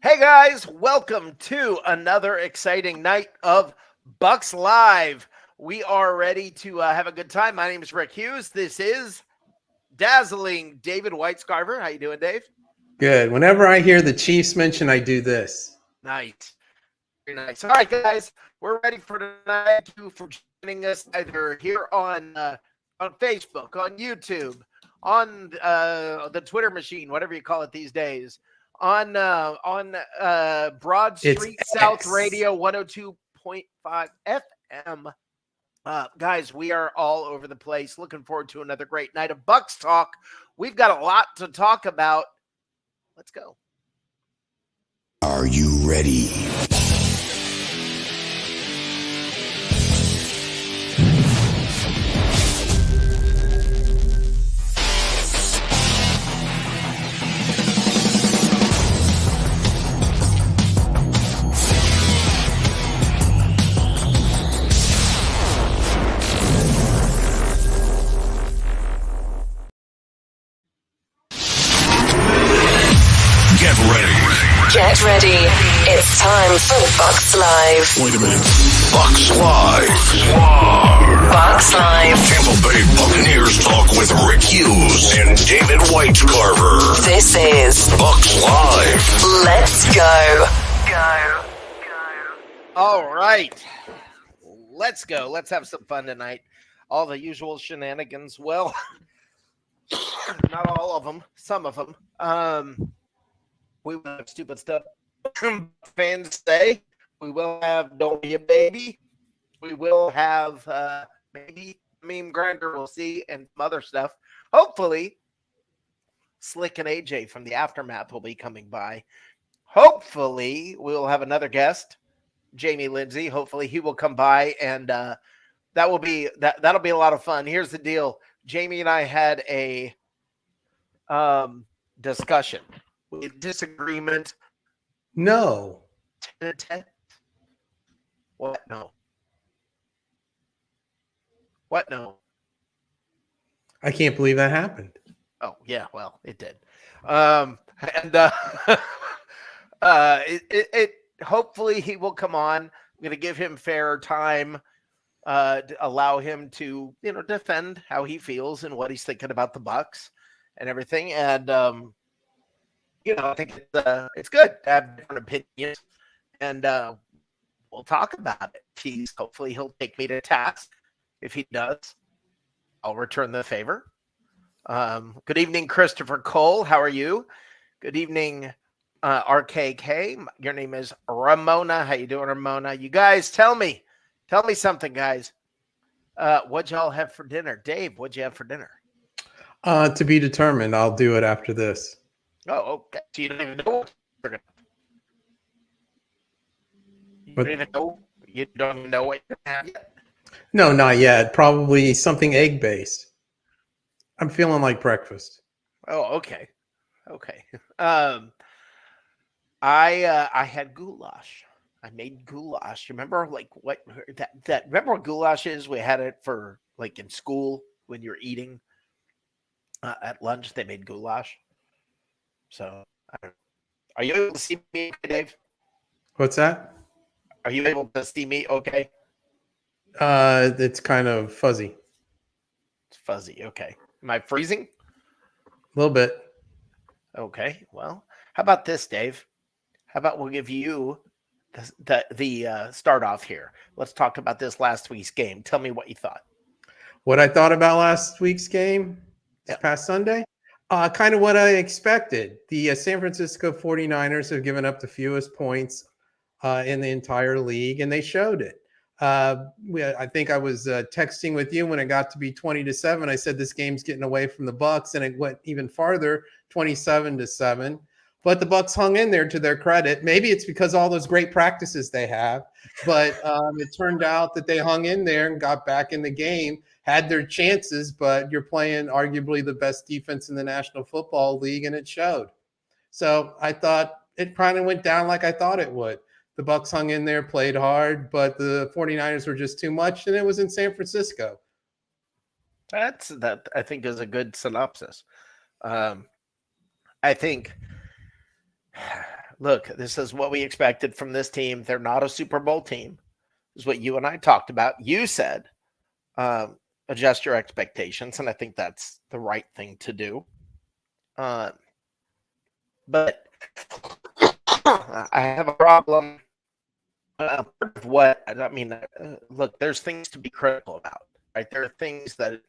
Hey guys, welcome to another exciting night of Bucs Live. We are ready to have a good time. My name is Rick Hughes. This is dazzling David Whitescarver. How you doing, Dave? Good. Whenever I hear the Chiefs mention, I do this. Nice. Very nice. All right, guys, we're ready for tonight. Thank you for joining us either here on Facebook, on YouTube, on the Twitter machine, whatever you call it these days, on Broad It's Street South X. Radio 102.5 FM. Guys, we are all over the place. Looking forward to another great night of Bucs talk. We've got a lot to talk about. Let's go. Are you ready? Get ready. It's time for Bucs Live. Wait a minute. Bucs Live. Bucs Live. Tampa Bay Buccaneers talk with Rick Hughes and David Whitescarver. This is Bucs Live. Let's go. All right. Let's go. Let's have some fun tonight. All the usual shenanigans. Well, not all of them. Some of them. We will have stupid stuff fans say. We will have Don't Be a Baby. We will have maybe Meme Grinder, we'll see, and some other stuff. Hopefully, Slick and AJ from the Aftermath will be coming by. Hopefully, we'll have another guest, Jamie Lindsay. Hopefully, he will come by, and that'll be a lot of fun. Here's the deal. Jamie and I had a discussion. Disagreement. No. What? No. What? No. I can't believe that happened. Oh, yeah. Well, it did. It hopefully he will come on. I'm going to give him fair time, to allow him to, defend how he feels and what he's thinking about the Bucs and everything. And, I think it's good to have different opinions, and we'll talk about it. Hopefully he'll take me to task. If he does, I'll return the favor. Good evening, Christopher Cole. How are you? Good evening, RKK. Your name is Ramona. How you doing, Ramona? You guys, tell me something, guys. What'd y'all have for dinner? Dave, what'd you have for dinner? To be determined. I'll do it after this. Oh, okay. So you don't even know what you're gonna. You don't even know what you're gonna have yet. No, not yet. Probably something egg-based. I'm feeling like breakfast. Oh, okay. I had goulash. I made goulash. Remember, like what that? Remember what goulash is? We had it for like in school when you're eating at lunch. They made goulash. So, are you able to see me, Dave? What's that? Are you able to see me? Okay. It's kind of fuzzy. It's fuzzy. Okay. Am I freezing? A little bit. Okay. Well, how about this, Dave? How about we'll give you the start off here. Let's talk about this last week's game. Tell me what you thought. What I thought about last week's game this past Sunday? Kind of what I expected. The San Francisco 49ers have given up the fewest points in the entire league, and they showed it. I think I was texting with you when it got to be 20-7. I said this game's getting away from the Bucs, and it went even farther, 27-7. But the Bucs hung in there, to their credit. Maybe it's because all those great practices they have, but it turned out that they hung in there and got back in the game, had their chances, but you're playing arguably the best defense in the National Football League, and it showed. So I thought it kind of went down like I thought it would. The Bucs hung in there, played hard, but the 49ers were just too much, and it was in San Francisco. That I think is a good synopsis. I think look, this is what we expected from this team. They're not a Super Bowl team. This is what you and I talked about. You said adjust your expectations, and I think that's the right thing to do. But I have a problem. Part of what I mean, look, there's things to be critical about, right? There are things that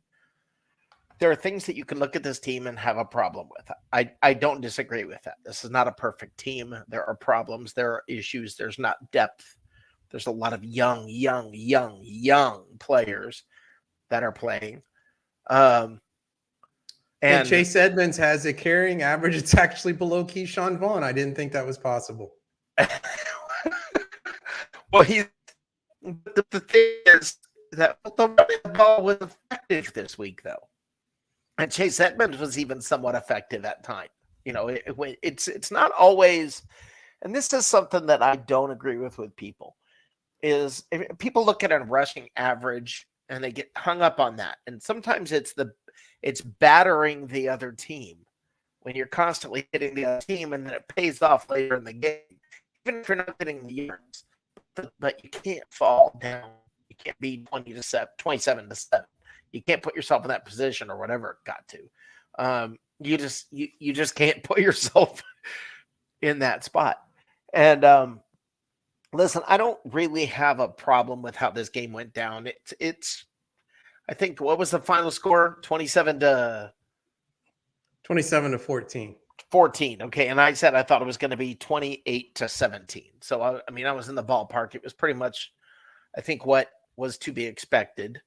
you can look at this team and have a problem with. I don't disagree with that. This is not a perfect team. There are problems. There are issues. There's not depth. There's a lot of young players that are playing. And Chase Edmonds has a carrying average. It's actually below Keyshawn Vaughn. I didn't think that was possible. Well, the thing is that the running ball was effective this week, though. And Chase Edmonds was even somewhat effective at times. You know, it's not always, and this is something that I don't agree with people, is if people look at a rushing average and they get hung up on that. And sometimes it's battering the other team when you're constantly hitting the other team, and then it pays off later in the game, even if you're not getting the yards. But you can't fall down. You can't be 27-7. You can't put yourself in that position or whatever it got to. You just can't put yourself in that spot. And listen, I don't really have a problem with how this game went down. It's I think, what was the final score? 27-14. 14. Okay. And I said I thought it was going to be 28-17. So I mean, I was in the ballpark. It was pretty much, I think, what was to be expected.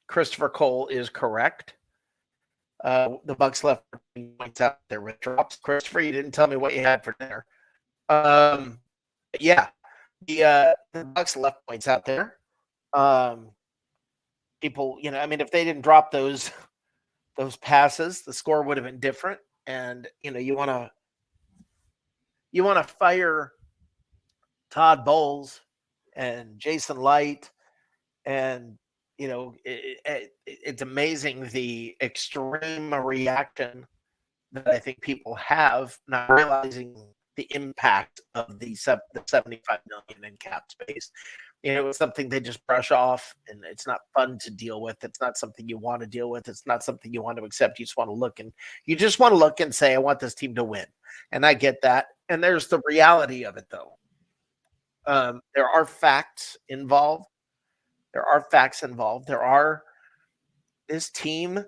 Christopher Cole is correct. The Bucs left points out there with drops. Christopher, you didn't tell me what you had for dinner. Yeah, the Bucs left points out there. People, you know, I mean, if they didn't drop those passes, the score would have been different. And you know, you want to fire Todd Bowles and Jason Light, and you know, it's amazing the extreme reaction that I think people have, not realizing the impact of the $75 million in cap space. You know, it's something they just brush off, and it's not fun to deal with. It's not something you want to deal with. It's not something you want to accept. You just want to look and say, I want this team to win. And I get that. And there's the reality of it, though. There are facts involved. This team,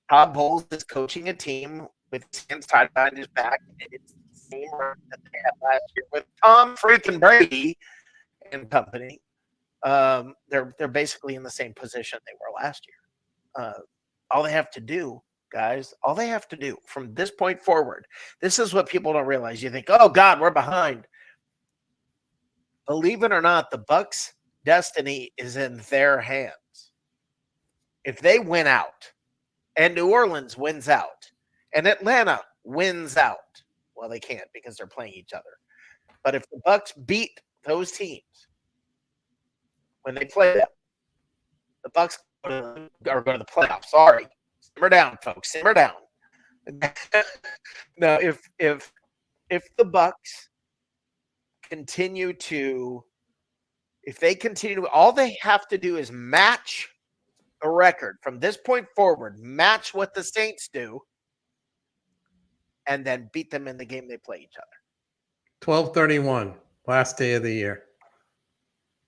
Todd Bowles is coaching a team with his hands tied behind his back. It's the same run that they had last year with Tom freaking Brady and company. They're basically in the same position they were last year. All they have to do, guys, from this point forward, this is what people don't realize. You think, oh God, we're behind. Believe it or not, the Bucs' destiny is in their hands. If they win out, and New Orleans wins out, and Atlanta wins out, well, they can't because they're playing each other. But if the Bucs beat those teams when they play them, the Bucs are going to the playoffs. Sorry, simmer down, folks. Simmer down. Now, if the Bucs continue to, all they have to do is match the record from this point forward, match what the Saints do, and then beat them in the game they play each other. 12/31, last day of the year.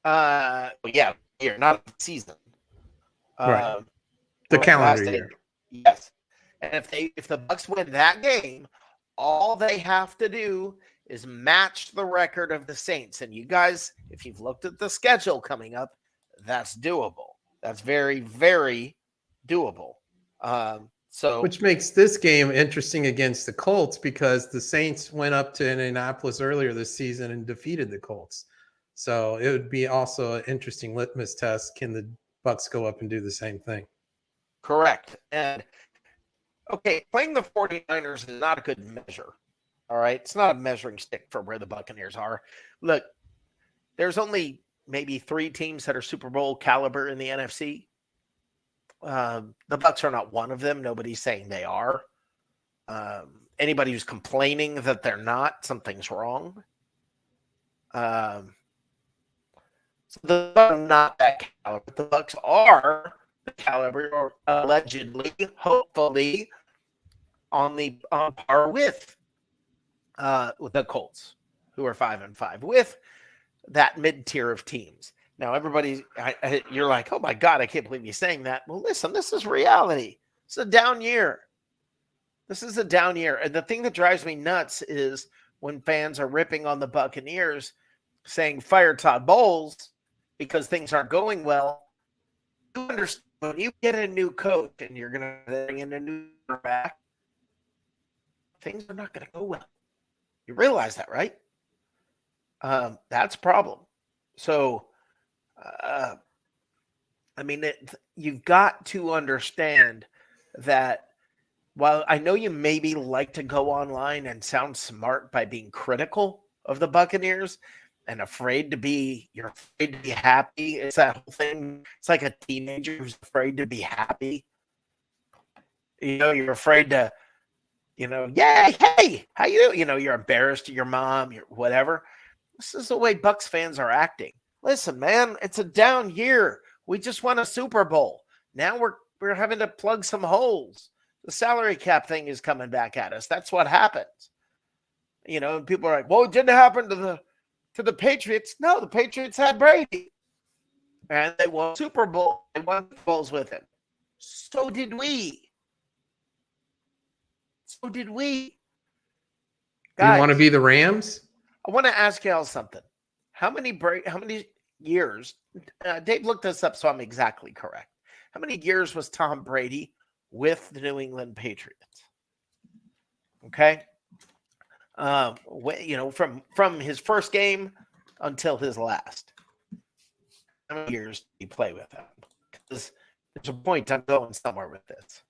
Yeah, year, not the season. Right. The calendar year. Yes. And if the Bucs win that game, all they have to do is match the record of the Saints. And you guys, if you've looked at the schedule coming up, that's doable. That's very, very doable. Which makes this game interesting against the Colts, because the Saints went up to Indianapolis earlier this season and defeated the Colts. So it would be also an interesting litmus test. Can the Bucs go up and do the same thing? Correct. And okay, playing the 49ers is not a good measure. All right. It's not a measuring stick for where the Buccaneers are. Look, there's only maybe 3 teams that are Super Bowl caliber in the NFC. The Bucs are not one of them. Nobody's saying they are. anybody who's complaining that they're not, something's wrong. So the Bucs are not that caliber. The Bucs are the caliber, or allegedly, hopefully, on par with the Colts, who are 5-5, with that mid tier of teams. Now, you're like, oh my God, I can't believe you're saying that. Well, listen, this is reality. It's a down year. This is a down year. And the thing that drives me nuts is when fans are ripping on the Buccaneers, saying fire Todd Bowles because things aren't going well. You understand when you get a new coach and you're going to bring in a new quarterback, things are not going to go well. You realize that, right? That's a problem. So, you've got to understand that while I know you maybe like to go online and sound smart by being critical of the Buccaneers and you're afraid to be happy. It's that whole thing. It's like a teenager who's afraid to be happy. You're afraid to, yeah, hey, how you doing? You're embarrassed to your mom, you're whatever. This is the way Bucs fans are acting. Listen, man, it's a down year. We just won a Super Bowl. Now we're having to plug some holes. The salary cap thing is coming back at us. That's what happens. And people are like, well, it didn't happen to the Patriots. No, the Patriots had Brady. And they won Super Bowl. They won Super Bowls with him. So did we. Do you want to be the Rams? I want to ask y'all something. How many years? Dave looked this up, so I'm exactly correct. How many years was Tom Brady with the New England Patriots? Okay. From his first game until his last. How many years did he play with them? Because there's a point I'm going somewhere with this.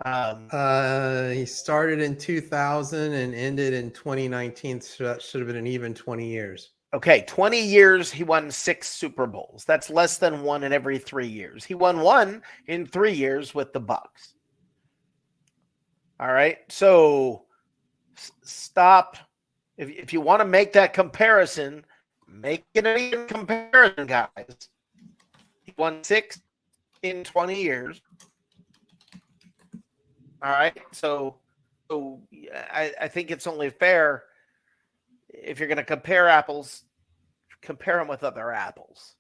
He started in 2000 and ended in 2019. So that should have been an even 20 years. Okay, 20 years, he won 6 Super Bowls. That's less than one in every 3 years. He won 1 in 3 years with the Bucs. All right, so stop. If you want to make that comparison, make it an even comparison, guys. He won 6 in 20 years. All right, so I think it's only fair if you're going to compare apples, compare them with other apples.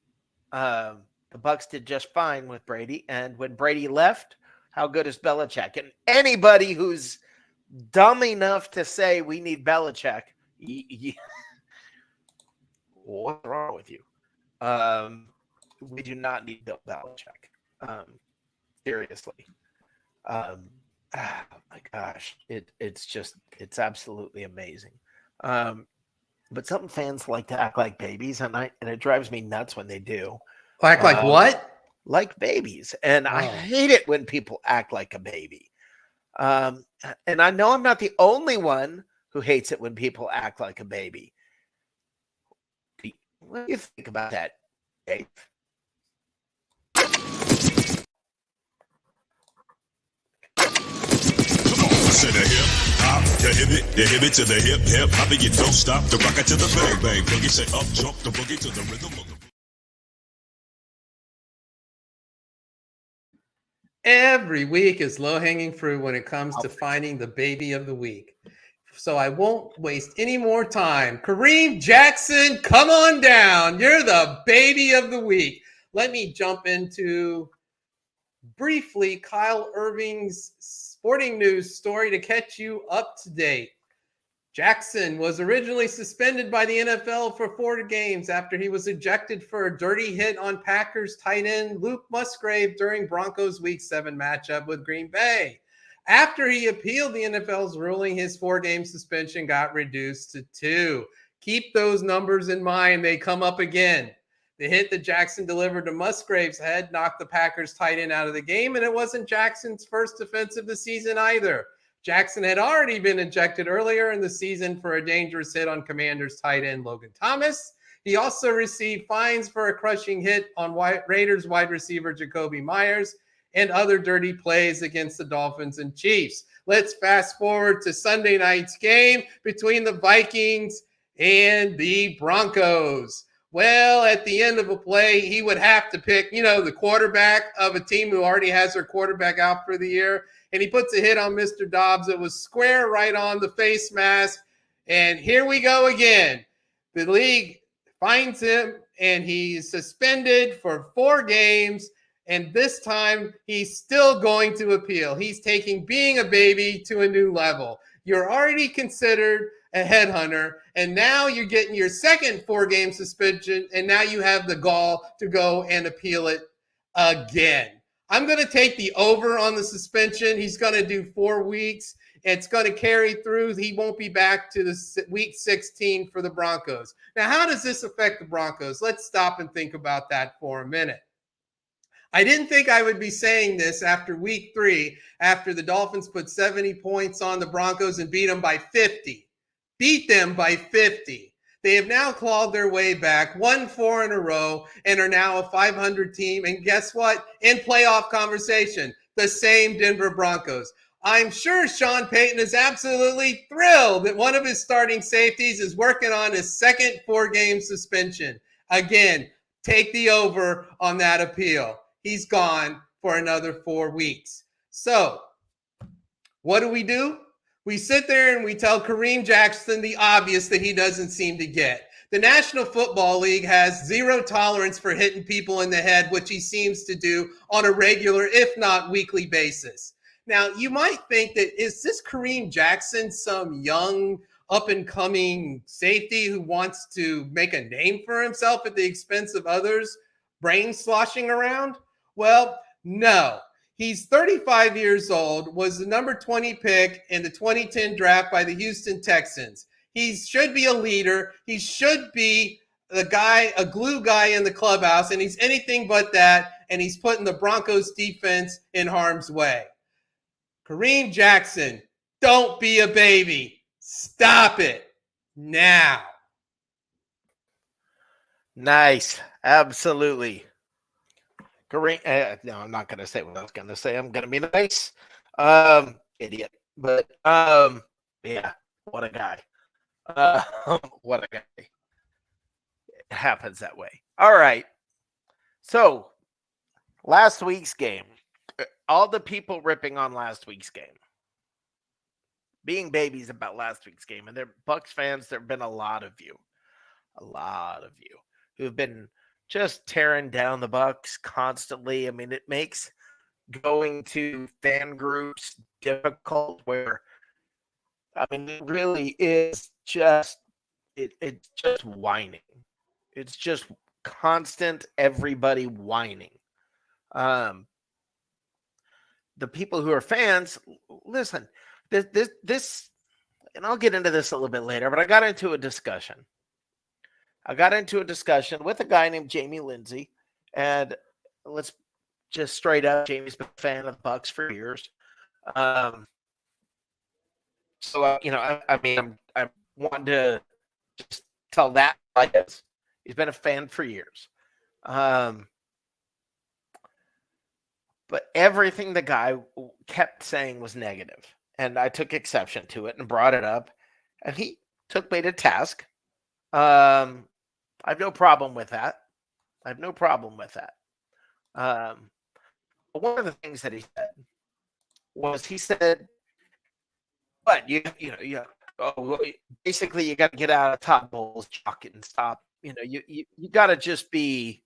The Bucs did just fine with Brady, and when Brady left, how good is Belichick? And anybody who's dumb enough to say we need Belichick, what's wrong with you? We do not need Bill Belichick. Seriously. Oh my gosh, it's absolutely amazing. But some fans like to act like babies, and it drives me nuts when they do. Like what? Like babies. And I hate it when people act like a baby. And I know I'm not the only one who hates it when people act like a baby. What do you think about that, Dave? To the hip hop, the hip it to the hip hop, and you don't stop the rock it to the bang bang boogie. Say up jump the boogie to the rhythm of the. Every week is low-hanging fruit when it comes to finding the baby of the week. So I won't waste any more time. Kareem Jackson, come on down. You're the baby of the week. Let me jump into briefly Kyle Irving's sporting news story to catch you up to date. Jackson was originally suspended by the NFL for 4 games after he was ejected for a dirty hit on Packers tight end Luke Musgrave during Broncos Week 7 matchup with Green Bay. After he appealed the NFL's ruling, his 4-game suspension got reduced to 2. Keep those numbers in mind. They come up again. The hit that Jackson delivered to Musgrave's head knocked the Packers tight end out of the game, and it wasn't Jackson's first offense of the season either. Jackson had already been ejected earlier in the season for a dangerous hit on Commanders tight end Logan Thomas. He also received fines for a crushing hit on Raiders wide receiver Jacoby Myers and other dirty plays against the Dolphins and Chiefs. Let's fast forward to Sunday night's game between the Vikings and the Broncos. Well, at the end of a play, he would have to pick, the quarterback of a team who already has their quarterback out for the year. And he puts a hit on Mr. Dobbs. It was square right on the face mask. And here we go again. The league finds him, and he's suspended for 4 games. And this time, he's still going to appeal. He's taking being a baby to a new level. You're already considered a headhunter, and now you're getting your second 4-game suspension, and now you have the gall to go and appeal it again. I'm going to take the over on the suspension. He's going to do 4 weeks. It's going to carry through. He won't be back to the week 16 for the Broncos. Now, how does this affect the Broncos? Let's stop and think about that for a minute. I didn't think I would be saying this after week 3, after the Dolphins put 70 points on the Broncos and beat them by 50. Beat them by 50. They have now clawed their way back, won 4 in a row, and are now a 500 team. And guess what? In playoff conversation, the same Denver Broncos. I'm sure Sean Payton is absolutely thrilled that one of his starting safeties is working on his second 4-game suspension. Again, take the over on that appeal. He's gone for another 4 weeks. So, what do? We sit there and we tell Kareem Jackson the obvious that he doesn't seem to get. The National Football League has zero tolerance for hitting people in the head, which he seems to do on a regular, if not weekly basis. Now, you might think that, is this Kareem Jackson some young, up-and-coming safety who wants to make a name for himself at the expense of others, brain sloshing around? Well, no. He's 35 years old, was the number 20 pick in the 2010 draft by the Houston Texans. He should be a leader. He should be a glue guy in the clubhouse, and he's anything but that, and he's putting the Broncos defense in harm's way. Kareem Jackson, don't be a baby. Stop it now. Nice. Absolutely. Kareem, no, I'm not going to say what I was going to say. I'm going to be nice. Idiot. But, yeah, what a guy. What a guy. It happens that way. All right. So, last week's game. All the people ripping on last week's game. Being babies about last week's game. And they're Bucs fans, there have been a lot of you who've been just tearing down the Bucs constantly. I mean, it makes going to fan groups difficult where, I mean, it really is just, it's just whining. It's just constant everybody whining. The people who are fans, listen, this, and I'll get into this a little bit later, but I got into a discussion with a guy named Jamie Lindsay, and let's just straight up, Jamie's been a fan of the Bucs for years. I wanted to just tell that he's been a fan for years. But everything the guy kept saying was negative, and I took exception to it and brought it up, and he took me to task. I have no problem with that. But one of the things that he said, "But basically you got to get out of Todd Bowles' chalk and stop. You got to just be,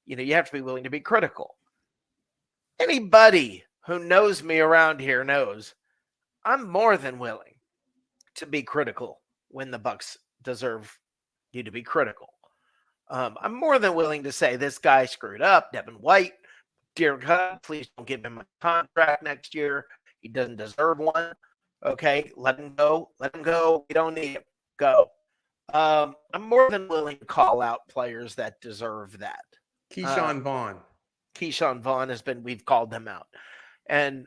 you have to be willing to be critical." Anybody who knows me around here knows I'm more than willing to be critical when the Bucs deserve you to be critical. I'm more than willing to say this guy screwed up. Devin White, dear God, please don't give him a contract next year. He doesn't deserve one. Okay, let him go. We don't need him. Go. I'm more than willing to call out players that deserve that. Keyshawn Vaughn. Keyshawn Vaughn we've called them out. And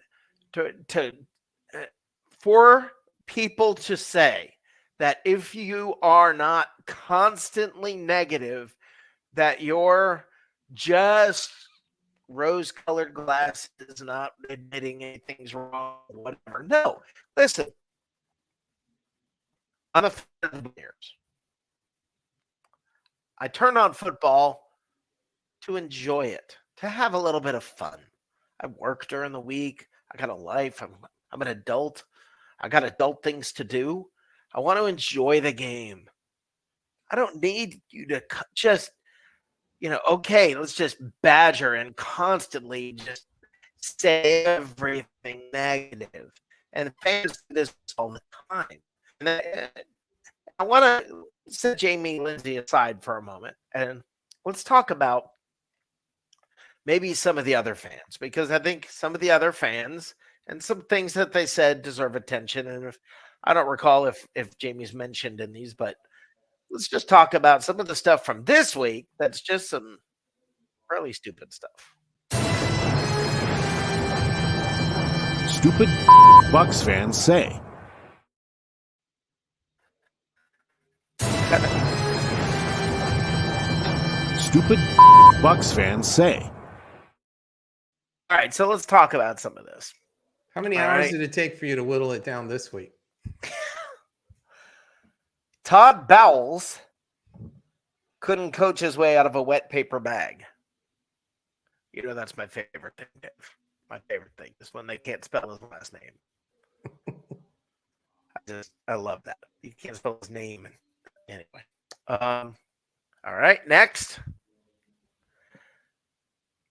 for people to say that if you are not constantly negative, that you're just rose-colored glasses, not admitting anything's wrong, whatever. No, listen, I'm a fan of the Buccaneers. I turn on football to enjoy it, to have a little bit of fun. I work during the week. I got a life. I'm an adult. I got adult things to do. I want to enjoy the game. I don't need you to just, okay, let's just badger and constantly just say everything negative. And fans do this all the time. And I want to set Jamie Lindsay aside for a moment and let's talk about maybe some of the other fans, because I think some of the other fans and some things that they said deserve attention. And I don't recall if Jamie's mentioned in these, but let's just talk about some of the stuff from this week that's just some really stupid stuff. Stupid Bucs fans say. Stupid Bucs fans say. All right, so let's talk about some of this. How many hours did it take for you to whittle it down this week? Todd Bowles couldn't coach his way out of a wet paper bag. That's my favorite thing, Dave. My favorite thing is when they can't spell his last name. I love that. You can't spell his name. Anyway. All right, next.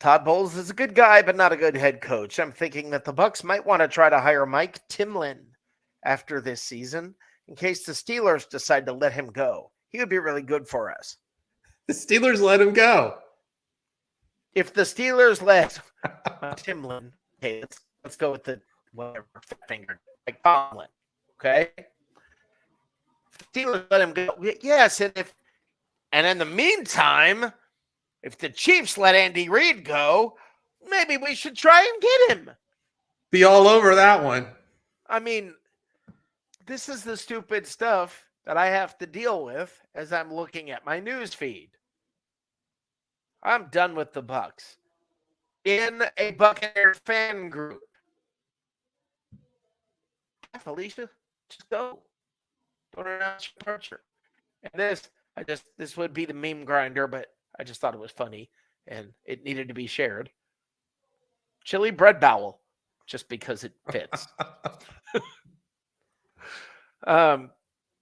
Todd Bowles is a good guy, but not a good head coach. I'm thinking that the Bucs might want to try to hire Mike Timlin after this season in case the Steelers decide to let him go. He would be really good for us. The Steelers let him go. If the Steelers let Timlin, okay, let's go with the whatever finger, like Tomlin, okay? If the Steelers let him go, yes, and in the meantime, if the Chiefs let Andy Reid go, maybe we should try and get him. Be all over that one. I mean, this is the stupid stuff that I have to deal with as I'm looking at my news feed. I'm done with the Bucs. In a Buccaneers fan group. Felicia, just go. Don't announce your departure. And this would be the meme grinder, but I just thought it was funny and it needed to be shared. Chili bread bowel, just because it fits.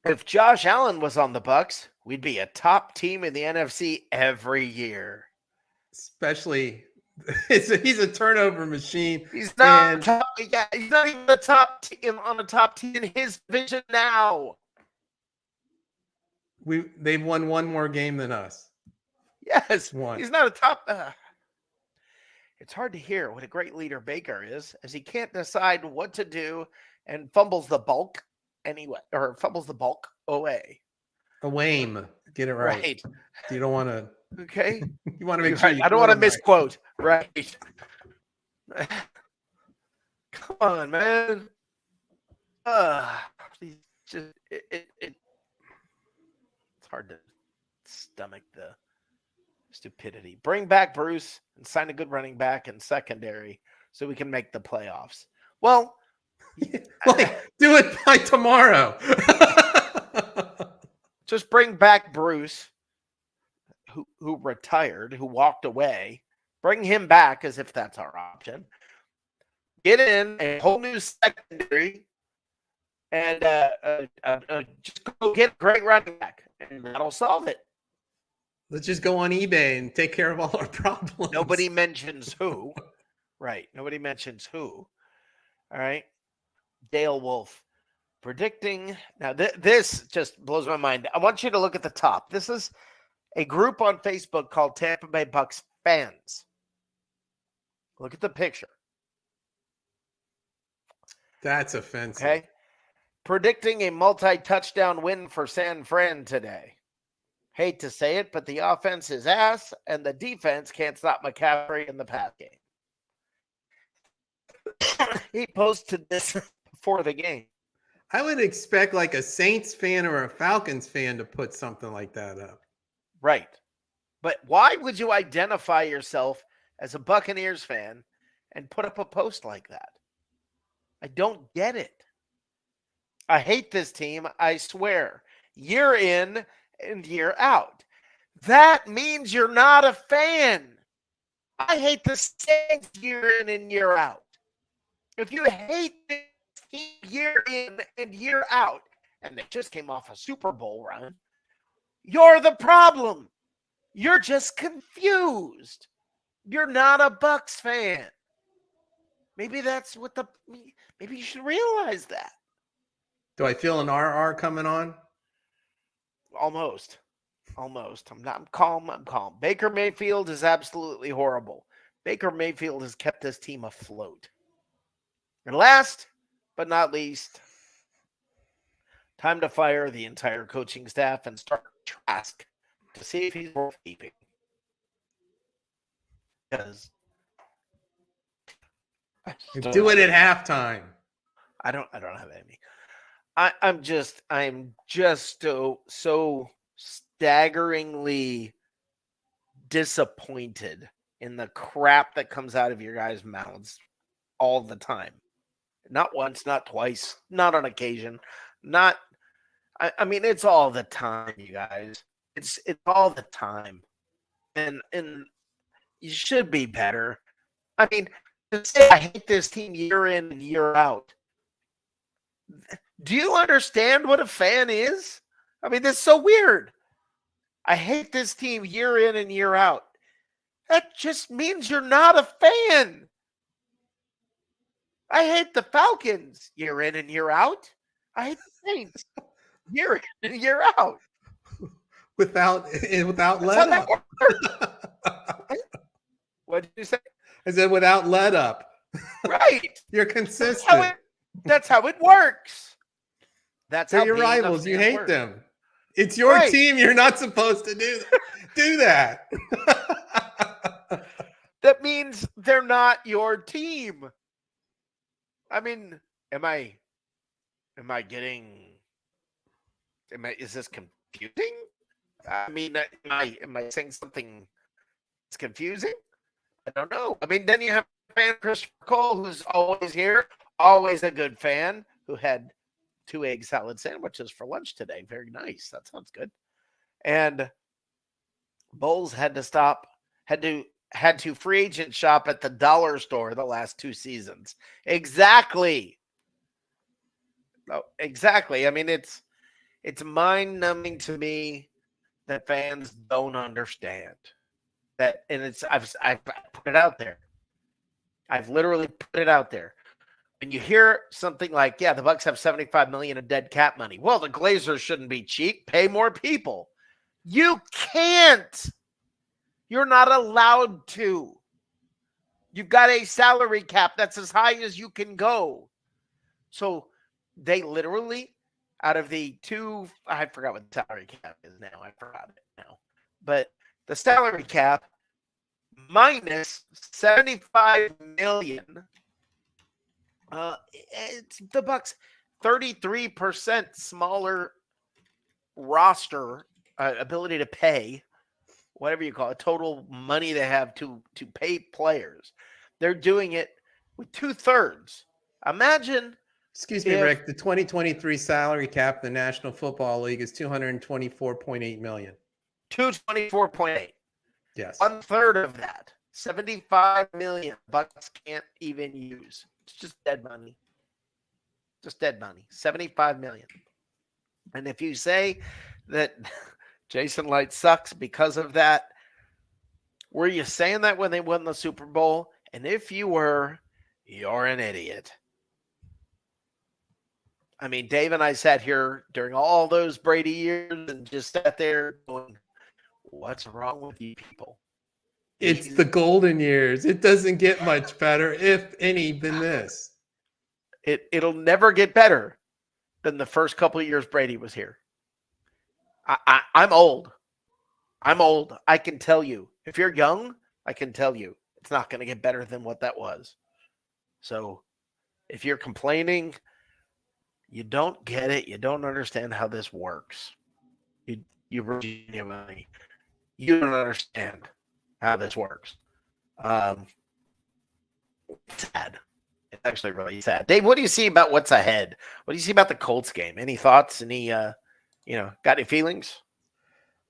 If Josh Allen was on the Bucs, we'd be a top team in the NFC every year. Especially, he's a turnover machine. He's not. He's not even the top team on the top team in his division now. They've won one more game than us. Yes, one. He's not a top. It's hard to hear what a great leader Baker is, as he can't decide what to do and fumbles the bulk anyway, or fumbles the bulk away. A Wame. Get it right. You don't want to. Okay. You want to make sure. I don't want to misquote. Right. Come on, man. It's hard to stomach the stupidity. Bring back Bruce and sign a good running back in secondary so we can make the playoffs. Well, do it by tomorrow. Just bring back Bruce, who retired, who walked away. Bring him back as if that's our option. Get in a whole new secondary and just go get a great running back, and that'll solve it. Let's just go on eBay and take care of all our problems. Nobody mentions who. Right. Nobody mentions who. All right. Dale Wolf predicting. Now, this just blows my mind. I want you to look at the top. This is a group on Facebook called Tampa Bay Bucs Fans. Look at the picture. That's offensive. Okay. Predicting a multi-touchdown win for San Fran today. Hate to say it, but the offense is ass, and the defense can't stop McCaffrey in the pass game. He posted this before the game. I would expect like a Saints fan or a Falcons fan to put something like that up. Right. But why would you identify yourself as a Buccaneers fan and put up a post like that? I don't get it. I hate this team, I swear. Year in and year out. That means you're not a fan. I hate the Saints year in and year out. If you hate this team year in and year out, and they just came off a Super Bowl run, you're the problem. You're just confused. You're not a Bucs fan. Maybe that's what maybe you should realize that. Do I feel an RR coming on? Almost. I'm calm. Baker Mayfield is absolutely horrible. Baker Mayfield has kept this team afloat. And last but not least, time to fire the entire coaching staff and start Trask to see if he's worth keeping. Because Do it at halftime. I don't have any. I'm just so staggeringly disappointed in the crap that comes out of your guys' mouths all the time. Not once, not twice, not on occasion, not. I mean, it's all the time, you guys. It's all the time, and you should be better. I mean, to say I hate this team year in and year out. Do you understand what a fan is? I mean, this is so weird. I hate this team year in and year out. That just means you're not a fan. I hate the Falcons year in and year out. I hate the Saints year in and year out. Without That's let how up. that works. What did you say? I said without let up. Right. You're consistent. That's how it works. That's They're how your being a rivals. You fan hate works. them. It's your Right. team. You're not supposed to do that. That means they're not your team. I mean, is this confusing? I mean, am I saying something that's confusing? I don't know. I mean, then you have fan Christopher Cole, who's always here, always a good fan, who had 2 egg salad sandwiches for lunch today. Very nice. That sounds good. And Bowles had to free agent shop at the dollar store the last 2 seasons. Exactly. Oh, exactly. I mean, it's mind-numbing to me that fans don't understand that, and I've put it out there. I've literally put it out there. When you hear something like, yeah, the Bucs have $75 million in dead cap money. Well, the Glazers shouldn't be cheap. Pay more people. You can't. You're not allowed to. You've got a salary cap that's as high as you can go. So they literally, out of the 2, I forgot what the salary cap is now. I forgot it now. But the salary cap minus $75 million. It's the Bucs 33% smaller roster ability to pay, whatever you call it, total money they have to pay players. They're doing it with 2/3. Imagine. Excuse me, Rick. The 2023 salary cap in the National Football League is $224.8 million. 224.8. Yes. 1/3 of that, $75 million, Bucs can't even use. It's just dead money. Just dead money. $75 million. And if you say that Jason Light sucks because of that, were you saying that when they won the Super Bowl? And if you were, you're an idiot. I mean, Dave and I sat here during all those Brady years and just sat there going, what's wrong with you people? It's the golden years. It doesn't get much better, if any, than this. It'll never get better than the first couple of years Brady was here. I'm old. I'm old. I can tell you. If you're young, I can tell you it's not going to get better than what that was. So if you're complaining, you don't get it. You don't understand how this works. You Virginia money. You don't understand how this works. Um, sad. It's actually really sad. Dave, what do you see about what's ahead? What do you see about the Colts game? Any thoughts? Any got any feelings?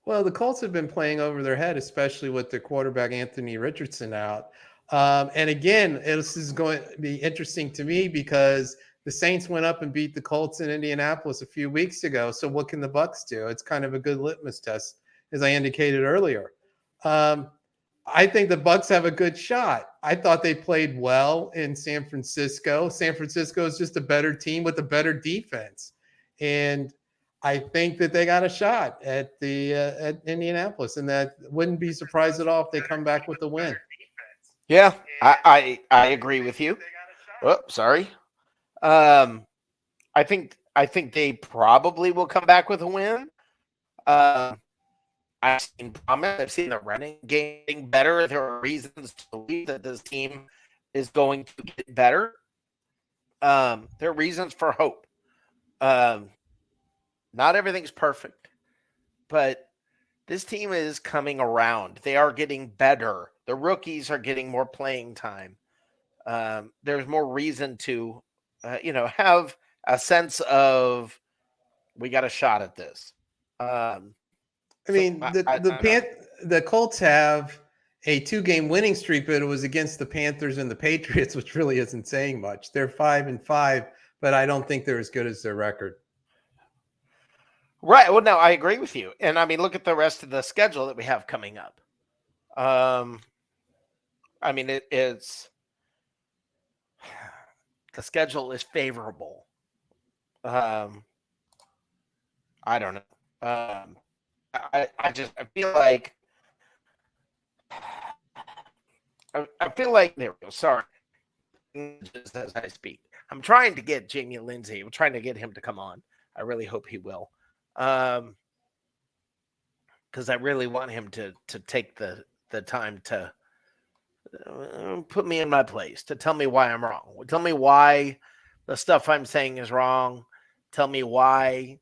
Well, the Colts have been playing over their head, especially with their quarterback Anthony Richardson out. And again, this is going to be interesting to me because the Saints went up and beat the Colts in Indianapolis a few weeks ago. So what can the Bucs do? It's kind of a good litmus test, as I indicated earlier. I think the Bucs have a good shot. I thought they played well in San Francisco. San Francisco is just a better team with a better defense, and I think that they got a shot at Indianapolis, and that wouldn't be surprised at all if they come back with the win. Yeah, I agree with you. Oh, sorry. I think they probably will come back with a win. I've seen promise. I've seen the running game getting better. There are reasons to believe that this team is going to get better. There are reasons for hope. Not everything's perfect, but this team is coming around. They are getting better. The rookies are getting more playing time. There's more reason to, have a sense of we got a shot at this. The Colts have a 2-game winning streak, but it was against the Panthers and the Patriots, which really isn't saying much. They're 5-5, but I don't think they're as good as their record. Right. Well, no, I agree with you. And I mean, look at the rest of the schedule that we have coming up. It's the schedule is favorable. I don't know. I feel like there we go. Sorry. Just as I speak, I'm trying to get Jamie Lindsay. I'm trying to get him to come on. I really hope he will. Because I really want him to take the time to put me in my place, to tell me why I'm wrong. Tell me why the stuff I'm saying is wrong. Tell me why,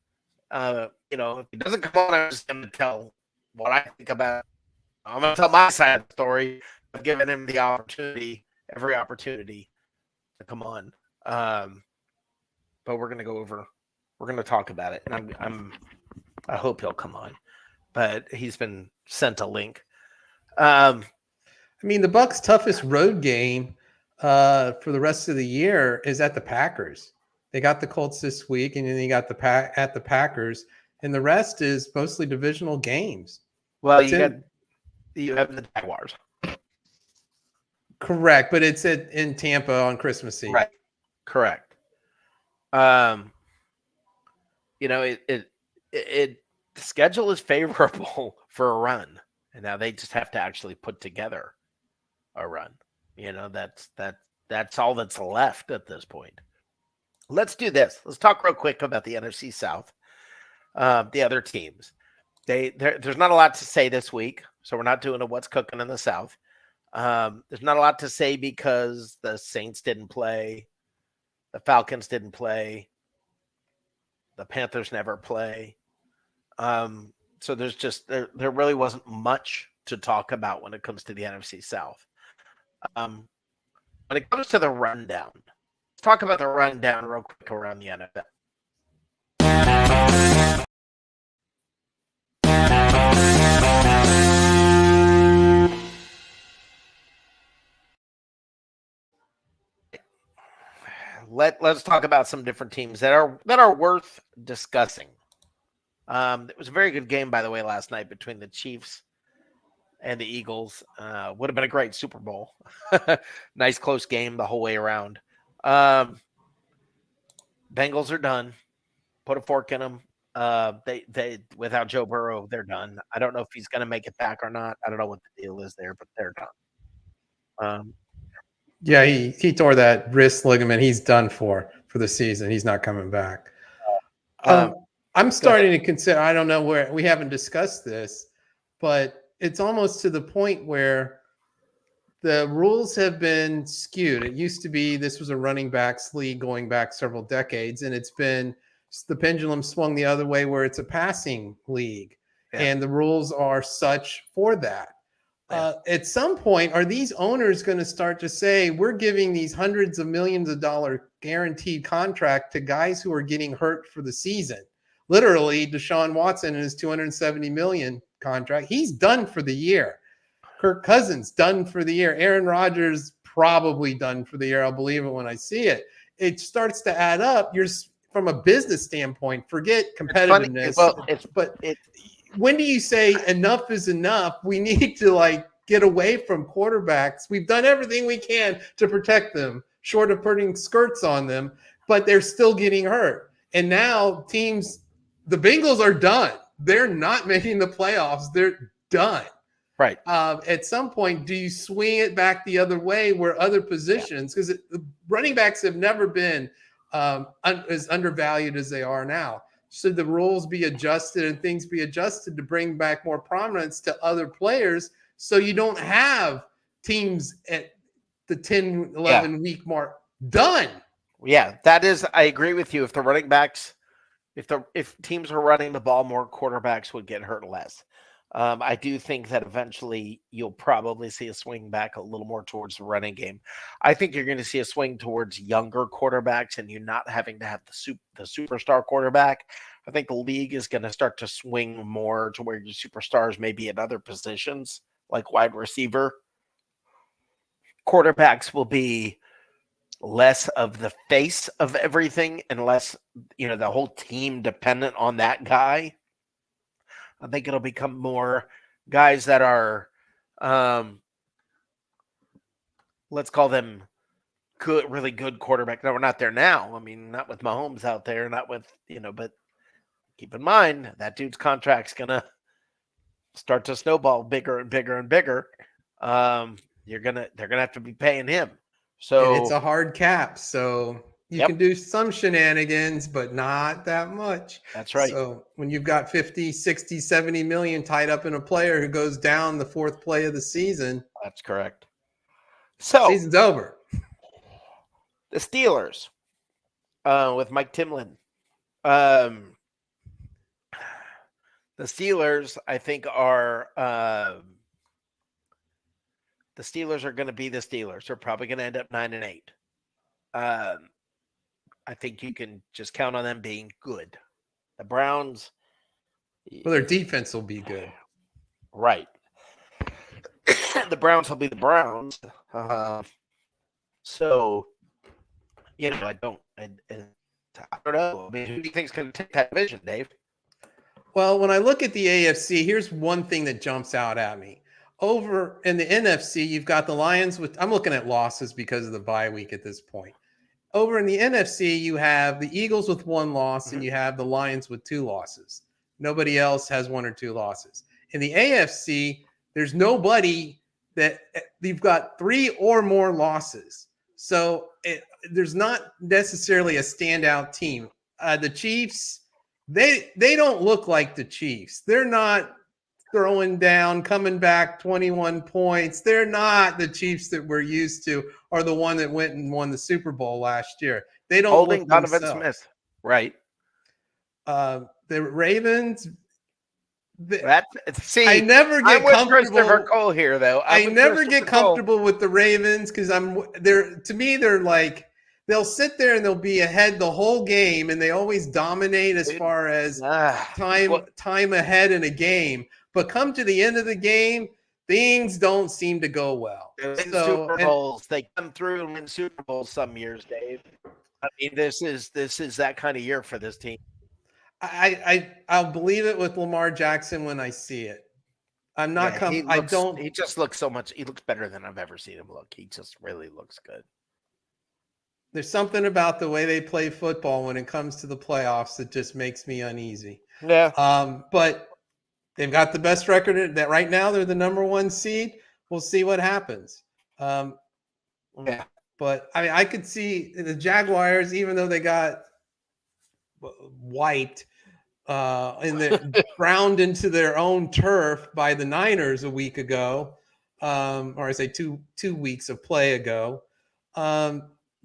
if he doesn't come on, I'm just going to tell what I think about it. I'm going to tell my side of the story. I've given him the opportunity, every opportunity to come on. But we're going to talk about it. And I hope he'll come on, but he's been sent a link. The Bucs' toughest road game for the rest of the year is at the Packers. They got the Colts this week, and then you got at the Packers, and the rest is mostly divisional games. Well, you have the Jaguars. Correct, but it's in Tampa on Christmas Eve. Right. Correct. The schedule is favorable for a run, and now they just have to actually put together a run. That's all that's left at this point. Let's do this. Let's talk real quick about the NFC South. The other teams. There's not a lot to say this week, so we're not doing a what's cooking in the South. There's not a lot to say because the Saints didn't play, the Falcons didn't play, the Panthers never play. So there's just there really wasn't much to talk about when it comes to the NFC South. When it comes to the rundown, let's talk about the rundown real quick around the NFL. Let's talk about some different teams that are worth discussing. It was a very good game, by the way, last night between the Chiefs and the Eagles. Would have been a great Super Bowl. Nice close game the whole way around. Bengals are done. Put a fork in them. They without Joe Burrow, they're done. I don't know if he's going to make it back or not. I don't know what the deal is there, but they're done. Yeah, he tore that wrist ligament. He's done for the season. He's not coming back. I'm starting to consider, I don't know where, we haven't discussed this, but it's almost to the point where the rules have been skewed. It used to be this was a running backs league going back several decades, and it's been the pendulum swung the other way where it's a passing league. Yeah. And the rules are such for that. At some point, are these owners going to start to say, we're giving these hundreds of millions of dollar guaranteed contract to guys who are getting hurt for the season? Literally, Deshaun Watson and his $270 million contract, he's done for the year. Kirk Cousins done for the year. Aaron Rodgers probably done for the year. I'll believe it when I see it. It starts to add up. You're from a business standpoint, forget competitiveness. When do you say enough is enough? We need to get away from quarterbacks. We've done everything we can to protect them, short of putting skirts on them, but they're still getting hurt. And now teams, the Bengals are done. They're not making the playoffs. They're done. Right. At some point, do you swing it back the other way where other positions, because the running backs have never been as undervalued as they are now. Should the rules be adjusted and things be adjusted to bring back more prominence to other players so you don't have teams at the 10, 11 week mark done? Yeah, I agree with you. If the running backs, if teams are running the ball more, quarterbacks would get hurt less. I do think that eventually you'll probably see a swing back a little more towards the running game. I think you're going to see a swing towards younger quarterbacks and you not having to have the superstar quarterback. I think the league is going to start to swing more to where your superstars may be at other positions, like wide receiver. Quarterbacks will be less of the face of everything and less, the whole team dependent on that guy. I think it'll become more guys that are, let's call them good, really good quarterback. No, we're not there now. I mean, not with Mahomes out there, not with, but keep in mind that dude's contract's going to start to snowball bigger and bigger and bigger. They're going to have to be paying him. So and it's a hard cap. So you can do some shenanigans, but not that much. That's right. So when you've got 50, 60, 70 million tied up in a player who goes down the fourth play of the season. That's correct. So season's over. The Steelers with Mike Timlin. The Steelers, I think, are the Steelers are going to be the Steelers. They're probably going to end up 9-8. I think you can just count on them being good. The Browns. Well, their defense will be good. Right. The Browns will be the Browns. So, I don't know. I mean, who do you think is going to take that division, Dave? Well, when I look at the AFC, here's one thing that jumps out at me. Over in the NFC, you've got the Lions I'm looking at losses because of the bye week at this point. Over in the NFC, you have the Eagles with 1 loss and you have the Lions with 2 losses. Nobody else has 1 or 2 losses. In the AFC, there's nobody that you've got 3 or more losses. So there's not necessarily a standout team. The Chiefs, they don't look like the Chiefs. They're not throwing down, coming back 21 points. They're not the Chiefs that we're used to, or the one that went and won the Super Bowl last year. They don't holding look Donovan themselves. Smith, right? The Ravens. I never get comfortable. Christopher Cole here, though. I never get comfortable with the Ravens because they're to me they're like they'll sit there and they'll be ahead the whole game and they always dominate as far as time ahead in a game. But come to the end of the game, things don't seem to go well. Super Bowls, they come through and win Super Bowls some years, Dave. I mean, this is that kind of year for this team. I'll believe it with Lamar Jackson when I see it. I'm not He just looks so much. He looks better than I've ever seen him look. He just really looks good. There's something about the way they play football when it comes to the playoffs that just makes me uneasy. Yeah. But they've got the best record that right now. They're the number 1 seed. We'll see what happens. Yeah. But I mean, I could see the Jaguars, even though they got wiped ground into their own turf by the Niners a week ago, or I say two weeks of play ago.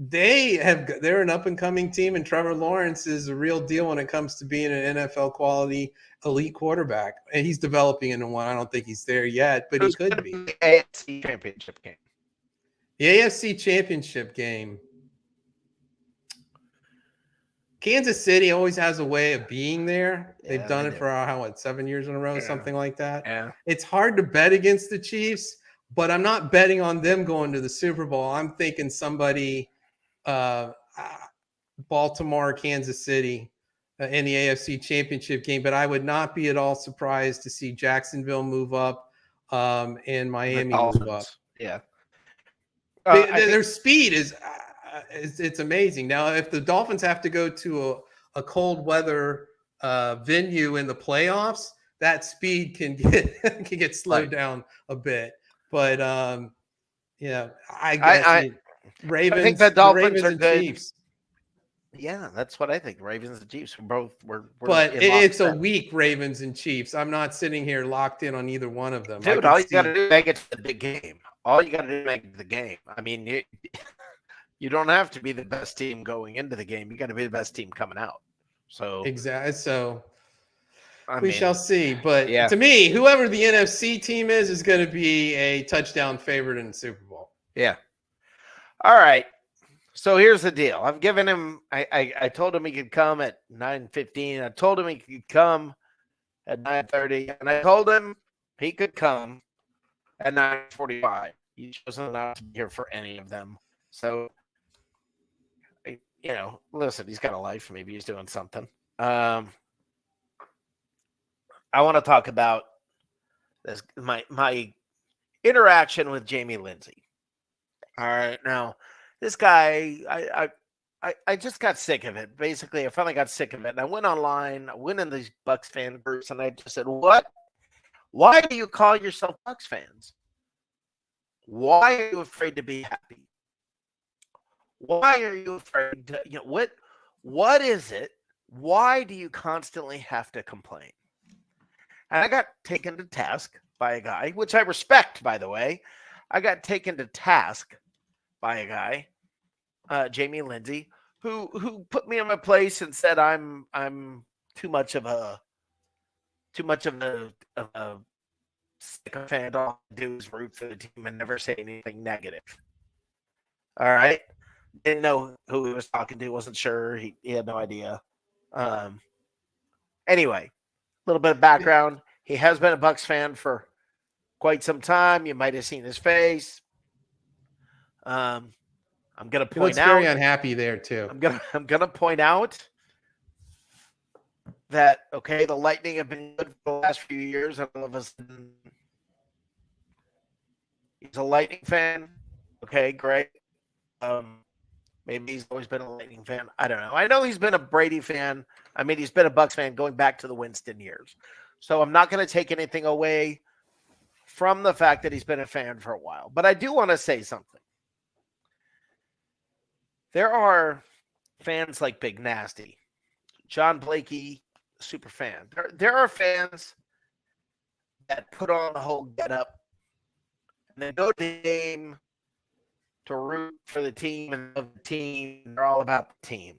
they're an up and coming team, and Trevor Lawrence is a real deal when it comes to being an NFL quality elite quarterback. And he's developing into one. I don't think he's there yet, but he Who's could gonna be. the AFC Championship game? The AFC Championship game. Kansas City always has a way of being there. They've done it for 7 years in a row, something like that. Yeah. It's hard to bet against the Chiefs, but I'm not betting on them going to the Super Bowl. I'm thinking somebody, Baltimore, Kansas City, in the AFC Championship game. But I would not be at all surprised to see Jacksonville move up, and Miami move up. Yeah. Their speed is it's amazing. Now, if the Dolphins have to go to a cold weather venue in the playoffs, that speed can get slowed down a bit. But I guess Ravens. I think the Dolphins Ravens are and good. Chiefs. Yeah, that's what I think. Ravens and Chiefs were But it's a weak Ravens and Chiefs. I'm not sitting here locked in on either one of them. Dude, all you got to do is make it to the big game. All you got to do is make it to the game. I mean, you don't have to be the best team going into the game. You got to be the best team coming out. So exactly. So we shall see. But to me, whoever the NFC team is going to be a touchdown favorite in the Super Bowl. Yeah. All right. So here's the deal. I've given him. I told him he could come at 9:15. I told him he could come at 9:30, and I told him he could come at 9:45. He chose not to be here for any of them. So, listen, he's got a life. Maybe he's doing something. I want to talk about this. My interaction with Jamie Lindsay. All right, now this guy, I just got sick of it. Basically, I finally got sick of it, and I went online. I went in these Bucs fan groups, and I just said, "What? Why do you call yourself Bucs fans? Why are you afraid to be happy? Why are you afraid to, what is it? Why do you constantly have to complain?" And I got taken to task by a guy, which I respect, by the way. I got taken to task by a guy, Jamie Lindsay, who put me in my place and said I'm too much of a sycophant. All I do is root for the team and never say anything negative. All right. Didn't know who he was talking to. Wasn't sure. He had no idea. Anyway, a little bit of background. He has been a Bucs fan for quite some time. You might have seen his face. I'm going to point out. He looks very unhappy there too. I'm gonna point out that the Lightning have been good for the last few years, and all of a sudden he's a Lightning fan. Okay, great. Maybe he's always been a Lightning fan. I don't know. I know he's been a Brady fan. I mean, he's been a Bucs fan going back to the Winston years. So I'm not going to take anything away from the fact that he's been a fan for a while. But I do want to say something. There are fans like Big Nasty, John Blakey, super fan. There are fans that put on the whole get up and they go to the game to root for the team and love the team. They're all about the team.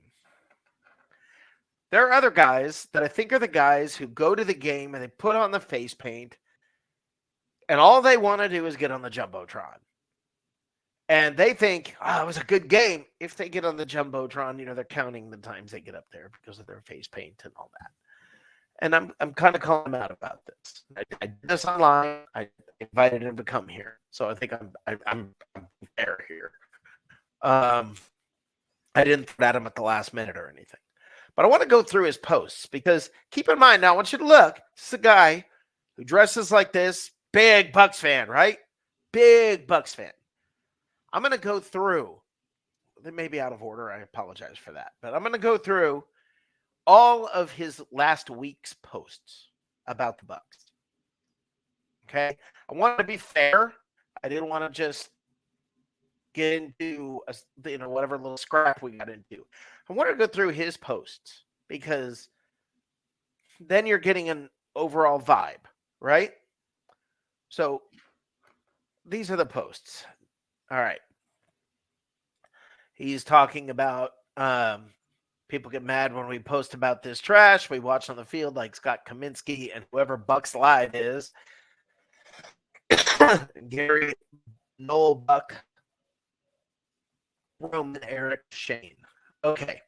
There are other guys that I think are the guys who go to the game and they put on the face paint and all they want to do is get on the Jumbotron. And they think, it was a good game. If they get on the Jumbotron, they're counting the times they get up there because of their face paint and all that. And I'm kind of calling them out about this. I did this online. I invited him to come here. So I think I'm fair here. I didn't throw at him at the last minute or anything. But I want to go through his posts because keep in mind now, I want you to look. This is a guy who dresses like this. Big Bucs fan, right? Big Bucs fan. I'm going to go through. They may be out of order. I apologize for that. But I'm going to go through all of his last week's posts about the Bucs. Okay? I want to be fair. I didn't want to just get into whatever little scrap we got into. I want to go through his posts because then you're getting an overall vibe, right? So these are the posts. All right. He's talking about people get mad when we post about this trash we watch on the field, like Scott Kaminsky and whoever Bucs Live is. Gary, Noel Buck, Roman, Eric, Shane. Okay.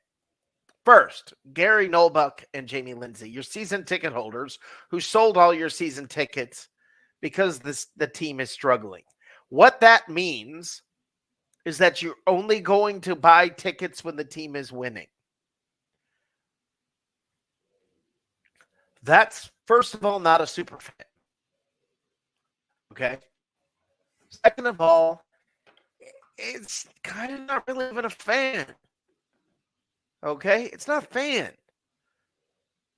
First, Gary, Noel Buck, and Jamie Lindsay, your season ticket holders who sold all your season tickets because the team is struggling. What that means is that you're only going to buy tickets when the team is winning. That's, first of all, not a super fan. Okay? Second of all, it's kind of not really even a fan. Okay? It's not a fan.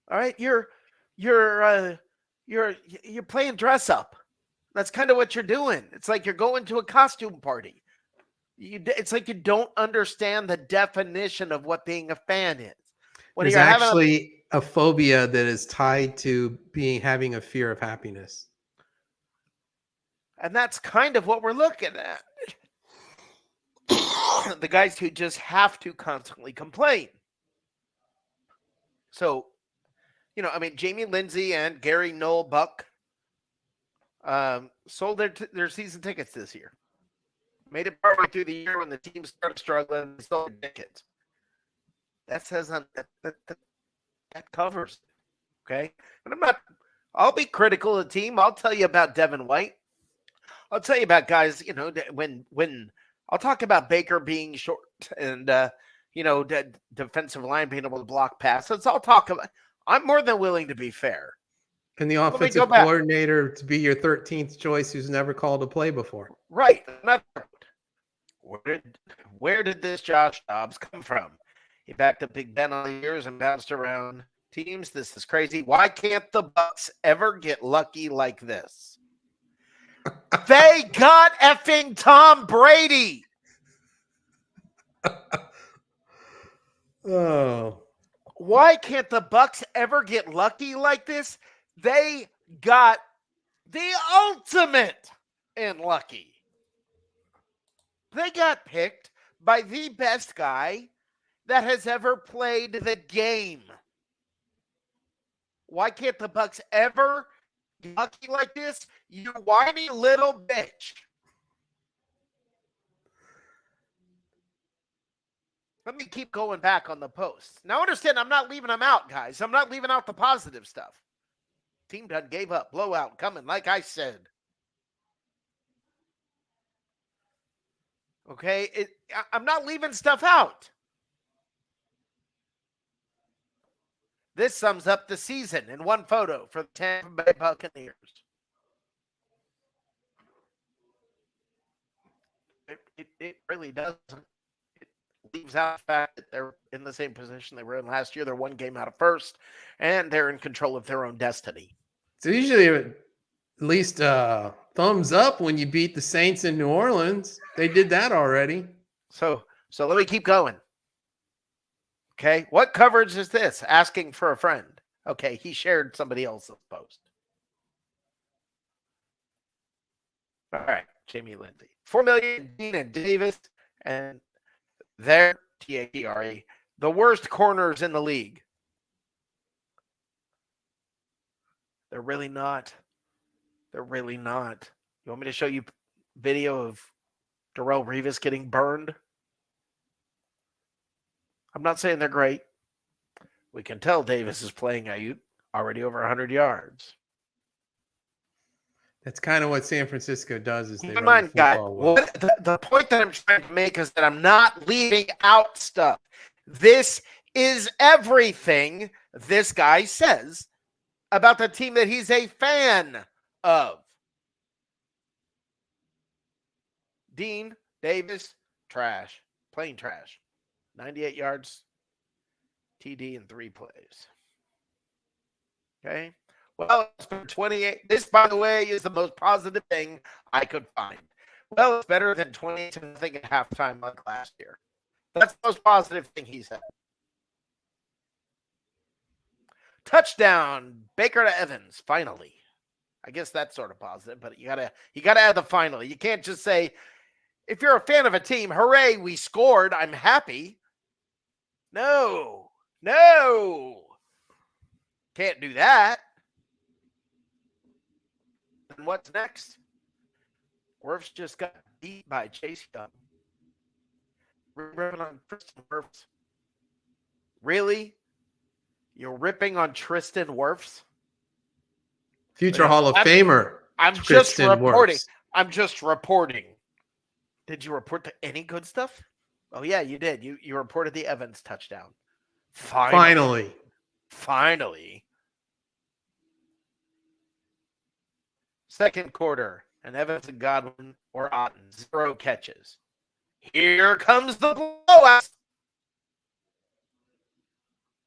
All right? You're playing dress up. That's kind of what you're doing. It's like you're going to a costume party. It's like you don't understand the definition of what being a fan is. When There's you're actually a phobia that is tied to having a fear of happiness. And that's kind of what we're looking at. The guys who just have to constantly complain. So, Jamie Lindsay and Gary Noel Buck sold their season tickets this year. Made it partway through the year when the team started struggling. They sold their tickets. That says that covers it. Okay. And I'll be critical of the team. I'll tell you about Devin White. I'll tell you about guys, when I'll talk about Baker being short and, defensive line being able to block passes. I'm more than willing to be fair. And the offensive coordinator to be your 13th choice who's never called a play before. Right. Where did this Josh Dobbs come from? He backed up Big Ben all the years and bounced around teams. This is crazy. Why can't the Bucs ever get lucky like this? They got effing Tom Brady. Oh. Why can't the Bucs ever get lucky like this? They got the ultimate in lucky. They got picked by the best guy that has ever played the game. Why can't the Bucs ever get lucky like this? You whiny little bitch. Let me keep going back on the posts. Now understand, I'm not leaving them out, guys. I'm not leaving out the positive stuff. Team done gave up. Blowout coming, like I said. Okay? I'm not leaving stuff out. This sums up the season in one photo for the Tampa Bay Buccaneers. It really doesn't. It leaves out the fact that they're in the same position they were in last year. They're one game out of first, and they're in control of their own destiny. So usually at least thumbs up when you beat the Saints in New Orleans. They did that already. So let me keep going. Okay, what coverage is this? Asking for a friend. Okay, he shared somebody else's post. All right, Jamie Lindsay. 4 million, Dean and Davis, and they're TATRE, the worst corners in the league. They're really not. They're really not. You want me to show you video of Darrelle Revis getting burned? I'm not saying they're great. We can tell Davis is playing Ayuk already over 100 yards. That's kind of what San Francisco does. Is they Come run on, the guys. football well. The point that I'm trying to make is that I'm not leaving out stuff. This is everything this guy says about the team that he's a fan of. Dean, Davis, trash. Plain trash. 98 yards, TD in 3 plays. Okay. Well, it's for 28. This, by the way, is the most positive thing I could find. Well, it's better than 20-0 at halftime like last year. That's the most positive thing he said. Touchdown, Baker to Evans, finally. I guess that's sort of positive, but you gotta add the finally. You can't just say If you're a fan of a team, hooray, we scored. I'm happy. No. Can't do that. And what's next? Wirfs just got beat by Chase Young. Ripping on Tristan Wirfs. Really? You're ripping on Tristan Wirfs? Future Hall of Famer. I'm just reporting. Did you report to any good stuff? Oh, yeah, you did. You reported the Evans touchdown. Finally. Second quarter, and Evans and Godwin or Otten, 0 catches. Here comes the blowout.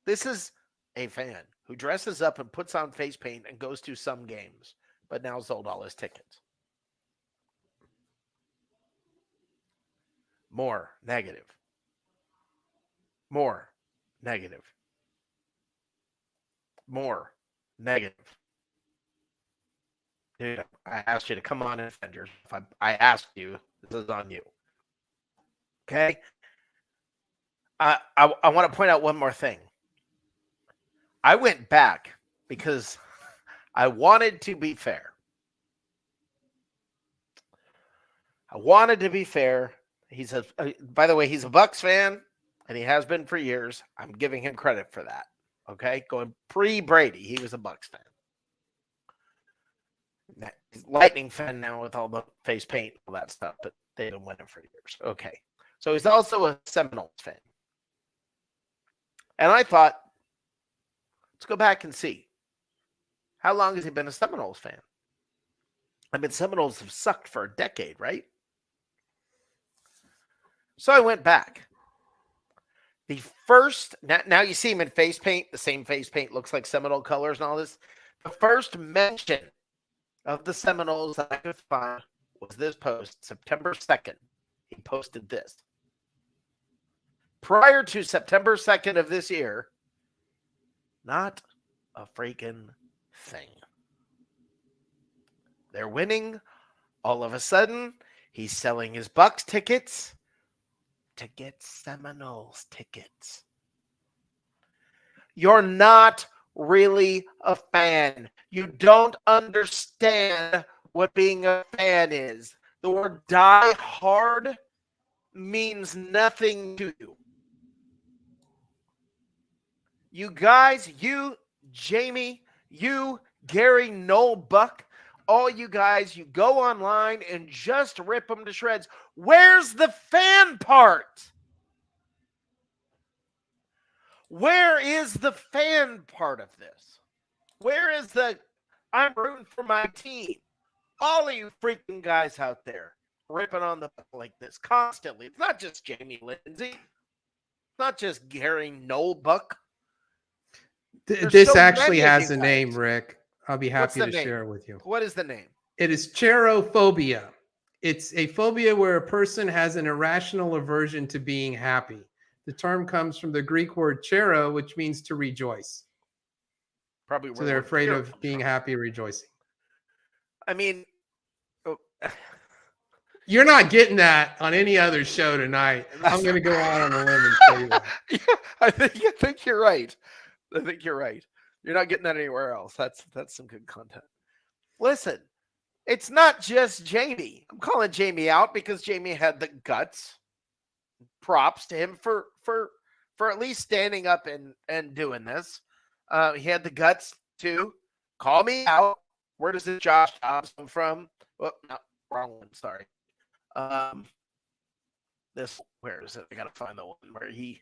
This is a fan who dresses up and puts on face paint and goes to some games, but now sold all his tickets. More negative. Dude, I asked you to come on and defend yourself. I asked you. This is on you. Okay? I want to point out one more thing. I went back because I wanted to be fair. By the way, he's a Bucs fan, and he has been for years. I'm giving him credit for that. Okay? Going pre-Brady, he was a Bucs fan. He's a Lightning fan now with all the face paint and all that stuff, but they've been winning for years. Okay. So he's also a Seminoles fan. And I thought, let's go back and see. How long has he been a Seminoles fan? I mean, Seminoles have sucked for a decade, right? So I went back. The first, now you see him in face paint. The same face paint looks like Seminole colors and all this. The first mention of the Seminoles that I could find was this post, September 2nd. He posted this. Prior to September 2nd of this year, not a freaking thing. They're winning. All of a sudden, he's selling his Bucs tickets to get Seminoles tickets. You're not really a fan. You don't understand what being a fan is. The word die hard means nothing to you. You guys, you, Jamie, you, Gary, Noel, Buck, all you guys, you go online and just rip them to shreds. Where's the fan part? Where is the fan part of this? Where is the I'm rooting for my team? All of you freaking guys out there ripping on the like this constantly. It's not just Jamie Lindsay. It's not just Gary Noel Buck. This actually has a name, Rick. I'll be happy to share it with you. What is the name? It is cherophobia. It's a phobia where a person has an irrational aversion to being happy. The term comes from the Greek word chero, which means to rejoice. Probably. So they're afraid of being happy, rejoicing. I mean, you're not getting that on any other show tonight. I'm going to go out on a limb and tell you that. Yeah, I think you're right. You're not getting that anywhere else. That's some good content. Listen, it's not just Jamie. I'm calling Jamie out because Jamie had the guts. Props to him for at least standing up and doing this. He had the guts to call me out. Where does this Josh Dobbs come from? Oh, no, wrong one. Sorry. Where is it? I gotta find the one where he.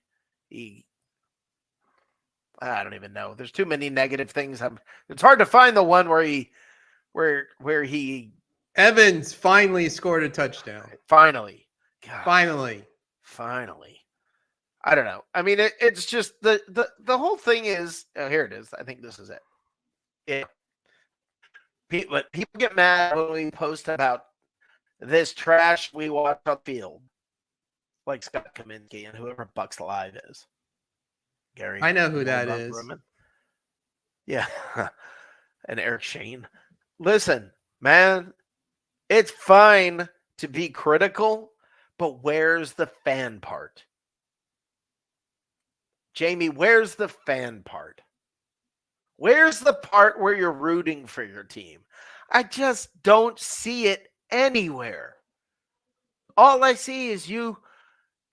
I don't even know. There's too many negative things. It's hard to find the one where he. Evans finally scored a touchdown. Finally. God. Finally. I don't know. I mean, it's just the whole thing is. Oh, here it is. I think this is it. Yeah. People get mad when we post about this trash we watch on field, like Scott Kaminsky and whoever Bucks Live is. Gary, I know who that is. Brumman. Yeah, and Eric Shane. Listen, man, it's fine to be critical, But where's the fan part? Jamie, where's the fan part? Where's the part where you're rooting for your team? I just don't see it anywhere. All I see is you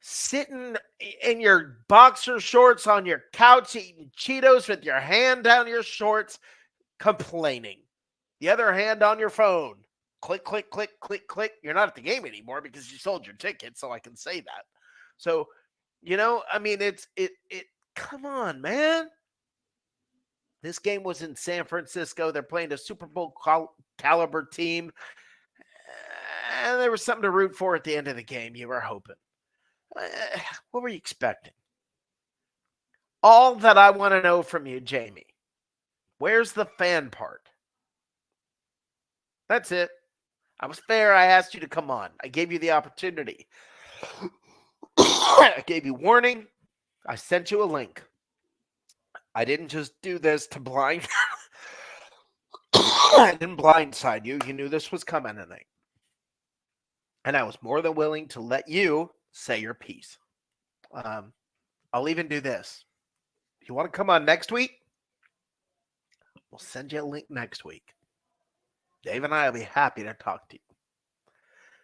sitting in your boxer shorts on your couch eating Cheetos with your hand down your shorts, complaining. The other hand on your phone. Click, click, click, click, click. You're not at the game anymore because you sold your ticket, so I can say that. So, I mean, it come on, man. This game was in San Francisco. They're playing a Super Bowl caliber team. And there was something to root for at the end of the game. You were hoping. What were you expecting? All that I want to know from you, Jamie, where's the fan part? That's it. I was fair. I asked you to come on. I gave you the opportunity. I gave you warning. I sent you a link. I didn't just do this to blind. I didn't blindside you. You knew this was coming tonight. And I was more than willing to let you say your piece. I'll even do this. If you want to come on next week, we'll send you a link next week. Dave and I will be happy to talk to you.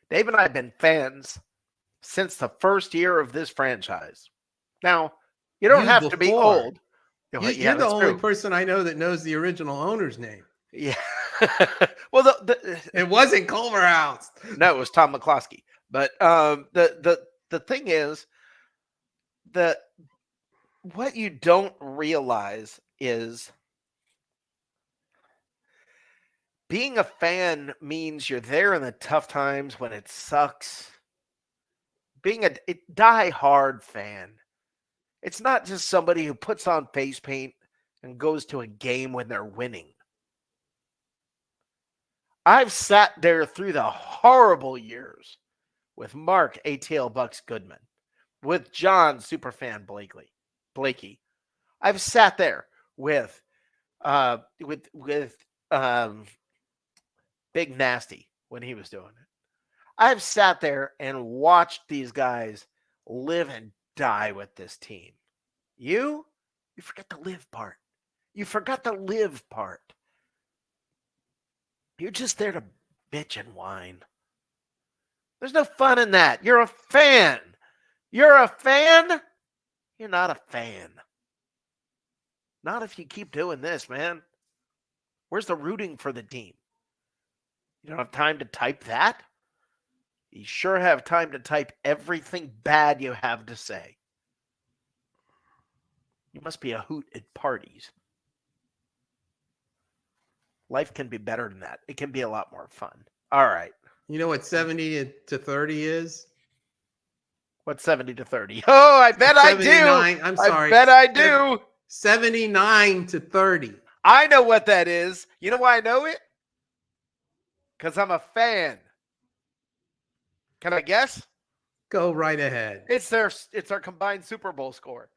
Dave and I have been fans since the first year of this franchise. Now, you don't have to be old. You're the only person I know that knows the original owner's name. Yeah. Well, it wasn't Culverhouse. No, it was Tom McCloskey. But the thing is that what you don't realize is being a fan means you're there in the tough times when it sucks. Being a die-hard fan, it's not just somebody who puts on face paint and goes to a game when they're winning. I've sat there through the horrible years with Mark ATL Bucs Goodman, with John Superfan Blakey. I've sat there with Big Nasty when he was doing it. I've sat there and watched these guys live and die with this team. You forget the live part. You forgot the live part. You're just there to bitch and whine. There's no fun in that. You're a fan. You're a fan? You're not a fan. Not if you keep doing this, man. Where's the rooting for the team? You don't have time to type that? You sure have time to type everything bad you have to say. You must be a hoot at parties. Life can be better than that. It can be a lot more fun. All right. You know what 70 to 30 is? What's 70 to 30? Oh, I bet I do. I'm sorry. I bet I do. 79 to 30. I know what that is. You know why I know it? Because I'm a fan. Can I guess? Go right ahead. It's our combined Super Bowl score.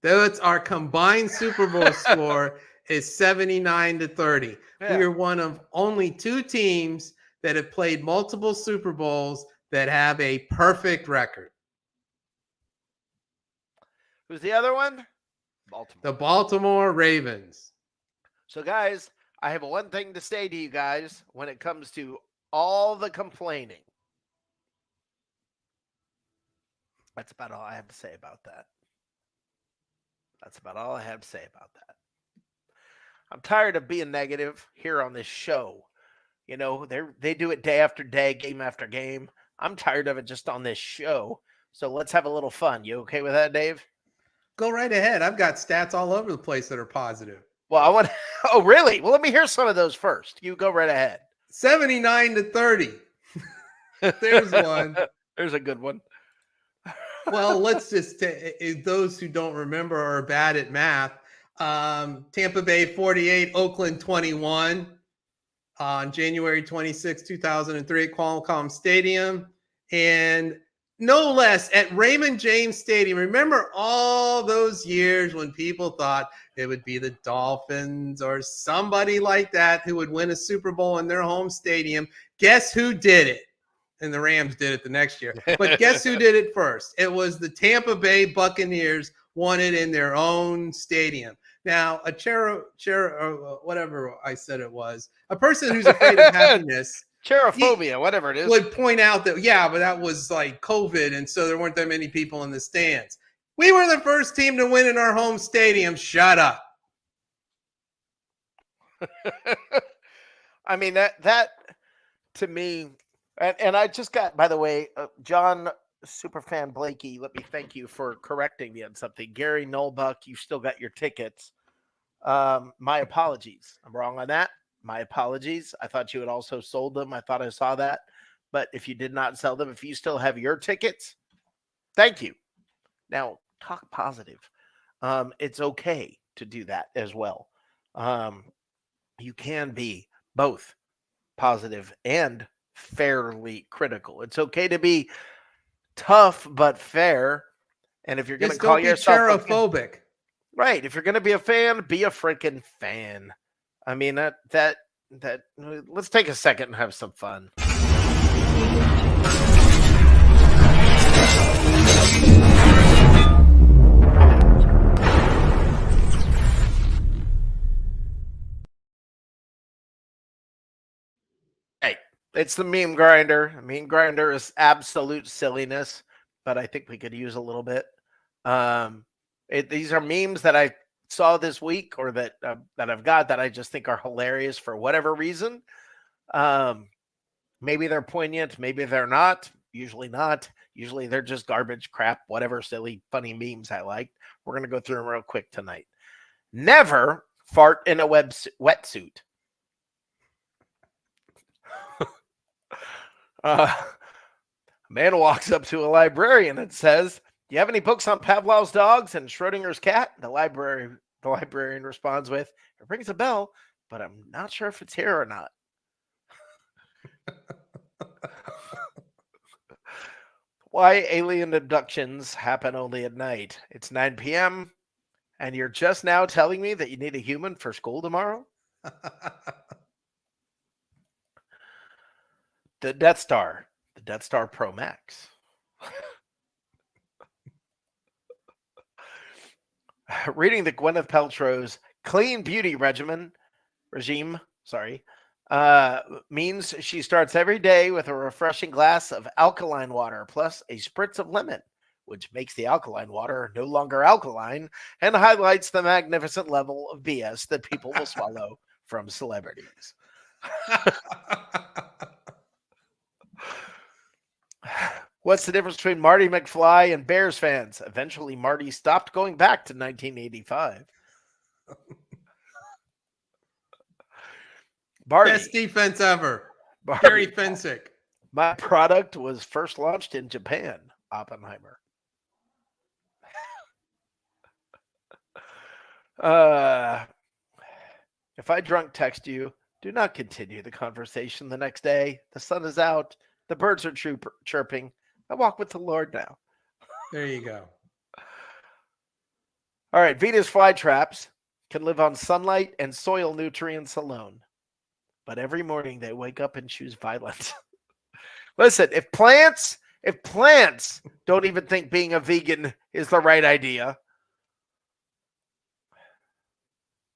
That's our combined Super Bowl score is 79 to 30. Yeah. We are one of only two teams that have played multiple Super Bowls that have a perfect record. Who's the other one? Baltimore. The Baltimore Ravens. So, guys, I have one thing to say to you guys when it comes to all the complaining. That's about all I have to say about that. That's about all I have to say about that. I'm tired of being negative here on this show. You know, they do it day after day, game after game. I'm tired of it just on this show. So let's have a little fun. You okay with that, Dave? Go right ahead. I've got stats all over the place that are positive. Well, I want. Oh, really? Well, let me hear some of those first. You go right ahead. 79 to 30. There's one. There's a good one. Well, let's just those who don't remember or are bad at math. Tampa Bay 48, Oakland 21 on January 26, 2003 at Qualcomm Stadium. And no less at Raymond James Stadium. Remember all those years when people thought it would be the Dolphins or somebody like that who would win a Super Bowl in their home stadium. Guess who did it? and the Rams did it the next year. But guess who did it first? It was the Tampa Bay Buccaneers won it in their own stadium. Now, whatever I said it was, a person who's afraid of happiness, Cherophobia, whatever it is, would point out that, yeah, but that was like COVID, and so there weren't that many people in the stands. We were the first team to win in our home stadium. Shut up. I mean, that to me, and I just got, by the way, John Superfan Blakey, let me thank you for correcting me on something. Gary Nullbuck, you still got your tickets. My apologies. I'm wrong on that. My apologies. I thought you had also sold them. I thought I saw that. But if you did not sell them, if you still have your tickets, thank you. Now, talk positive. It's okay to do that as well. You can be both positive and fairly critical. It's okay to be tough but fair. And if you're going to call yourself cherophobic, right? If you're going to be a fan, be a freaking fan. I mean that. Let's take a second and have some fun. It's the meme grinder. Meme grinder is absolute silliness, but I think we could use a little bit. These are memes that I saw this week, or that I've got, that I just think are hilarious for whatever reason. Maybe they're poignant, maybe they're not. Usually not. Usually they're just garbage, crap, whatever silly, funny memes I like. We're gonna go through them real quick tonight. Never fart in a wetsuit. A man walks up to a librarian and says, "Do you have any books on Pavlov's dogs and Schrodinger's cat?" The librarian responds with, "It rings a bell, but I'm not sure if it's here or not." Why alien abductions happen only at night. It's 9 p.m. and you're just now telling me that you need a human for school tomorrow? The Death Star Pro Max. Reading the Gwyneth Paltrow's clean beauty regime, means she starts every day with a refreshing glass of alkaline water plus a spritz of lemon, which makes the alkaline water no longer alkaline and highlights the magnificent level of BS that people will swallow from celebrities. What's the difference between Marty McFly and Bears fans? Eventually, Marty stopped going back to 1985. Best defense ever. Gary Fensick. My product was first launched in Japan. Oppenheimer. If I drunk text you, do not continue the conversation the next day. The sun is out. The birds are chirping. I walk with the Lord now. There you go. All right. Venus flytraps can live on sunlight and soil nutrients alone. But every morning they wake up and choose violence. Listen, if plants don't even think being a vegan is the right idea.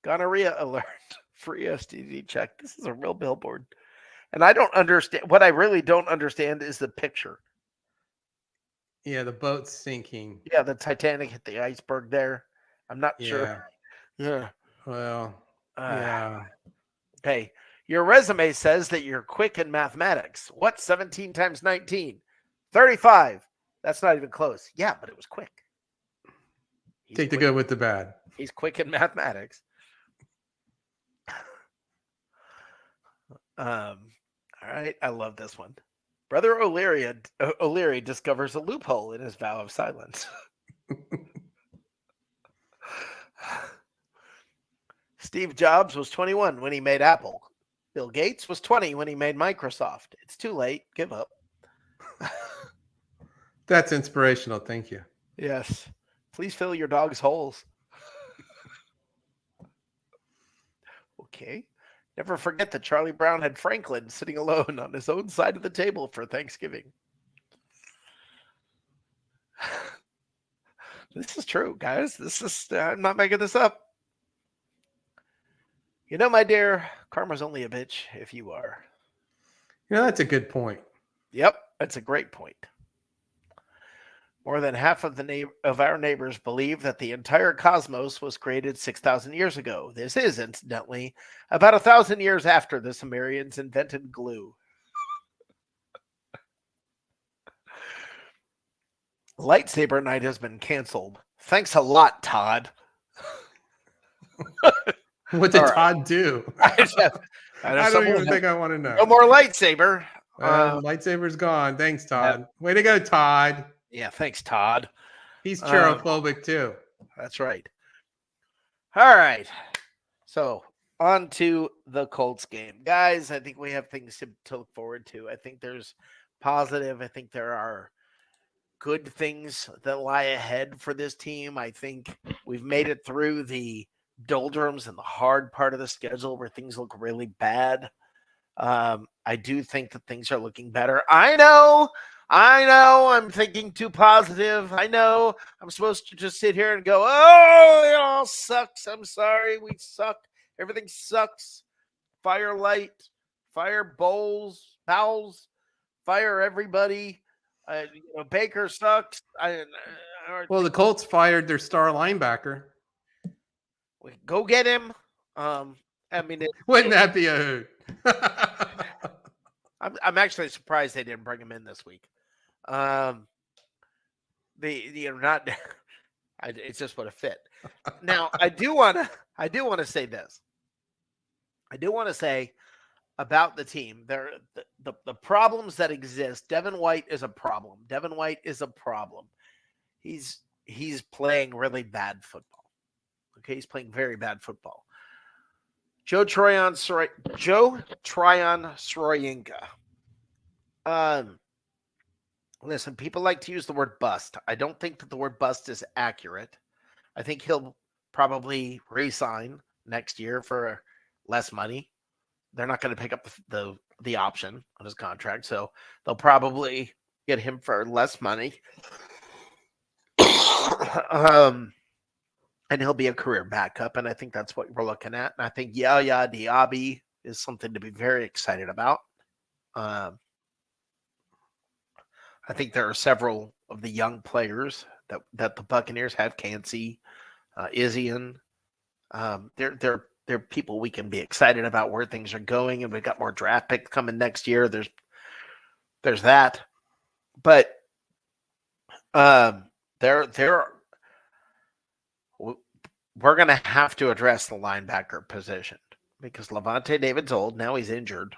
Gonorrhea alert. Free STD check. This is a real billboard. And I don't understand. What I really don't understand is the picture. Yeah, the boat's sinking. Yeah, the Titanic hit the iceberg there. I'm not sure. Yeah. Well, yeah. Okay. Your resume says that you're quick in mathematics. What's 17 times 19? 35. That's not even close. Yeah, but it was quick. Take the good with the bad. He's quick in mathematics. All right. I love this one. Brother O'Leary discovers a loophole in his vow of silence. Steve Jobs was 21 when he made Apple. Bill Gates was 20 when he made Microsoft. It's too late. Give up. That's inspirational. Thank you. Yes. Please fill your dog's holes. Okay. Never forget that Charlie Brown had Franklin sitting alone on his own side of the table for Thanksgiving. This is true, guys. I'm not making this up. You know, my dear, karma's only a bitch if you are. That's a good point. Yep, that's a great point. More than half of our neighbors believe that the entire cosmos was created 6,000 years ago. This is, incidentally, about 1,000 years after the Sumerians invented glue. Lightsaber night has been canceled. Thanks a lot, Todd. What did Todd do? I don't even think I want to know. No more lightsaber. Lightsaber's gone. Thanks, Todd. Way to go, Todd. Yeah, thanks, Todd. He's charophobic too. That's right. All right. So on to the Colts game. Guys, I think we have things to look forward to. I think there's positive. I think there are good things that lie ahead for this team. I think we've made it through the doldrums and the hard part of the schedule where things look really bad. I do think that things are looking better. I know I'm thinking too positive. I know I'm supposed to just sit here and go, oh, it all sucks. I'm sorry. We suck. Everything sucks. Fire Light, fire Bowles, fire everybody. Baker sucks. Well, the Colts fired their star linebacker. Go get him. Wouldn't that be a hoot? I'm actually surprised they didn't bring him in this week. It's just what a fit. Now, I do want to say this. I do want to say about the team, the problems that exist. Devin White is a problem. He's playing really bad football. Okay, he's playing very bad football. Joe Tryon Soroyinka. Listen, people like to use the word bust. I don't think that the word bust is accurate. I think he'll probably re-sign next year for less money. They're not going to pick up the option on his contract, so they'll probably get him for less money. And he'll be a career backup, and I think that's what we're looking at. And I think Yaya Diaby is something to be very excited about. I think there are several of the young players that the Buccaneers have. Cansey, Izzian. They're people we can be excited about where things are going, and we've got more draft picks coming next year. There's that, but we're going to have to address the linebacker position because Levante David's old. Now he's injured.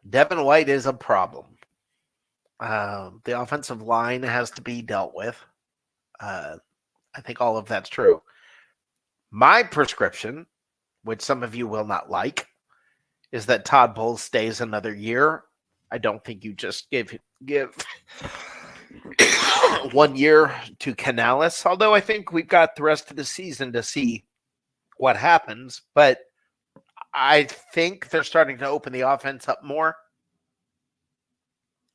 Devin White is a problem. The offensive line has to be dealt with. I think all of that's true. My prescription, which some of you will not like, is that Todd Bowles stays another year. I don't think you just give 1 year to Canales, although I think we've got the rest of the season to see what happens. But I think they're starting to open the offense up more.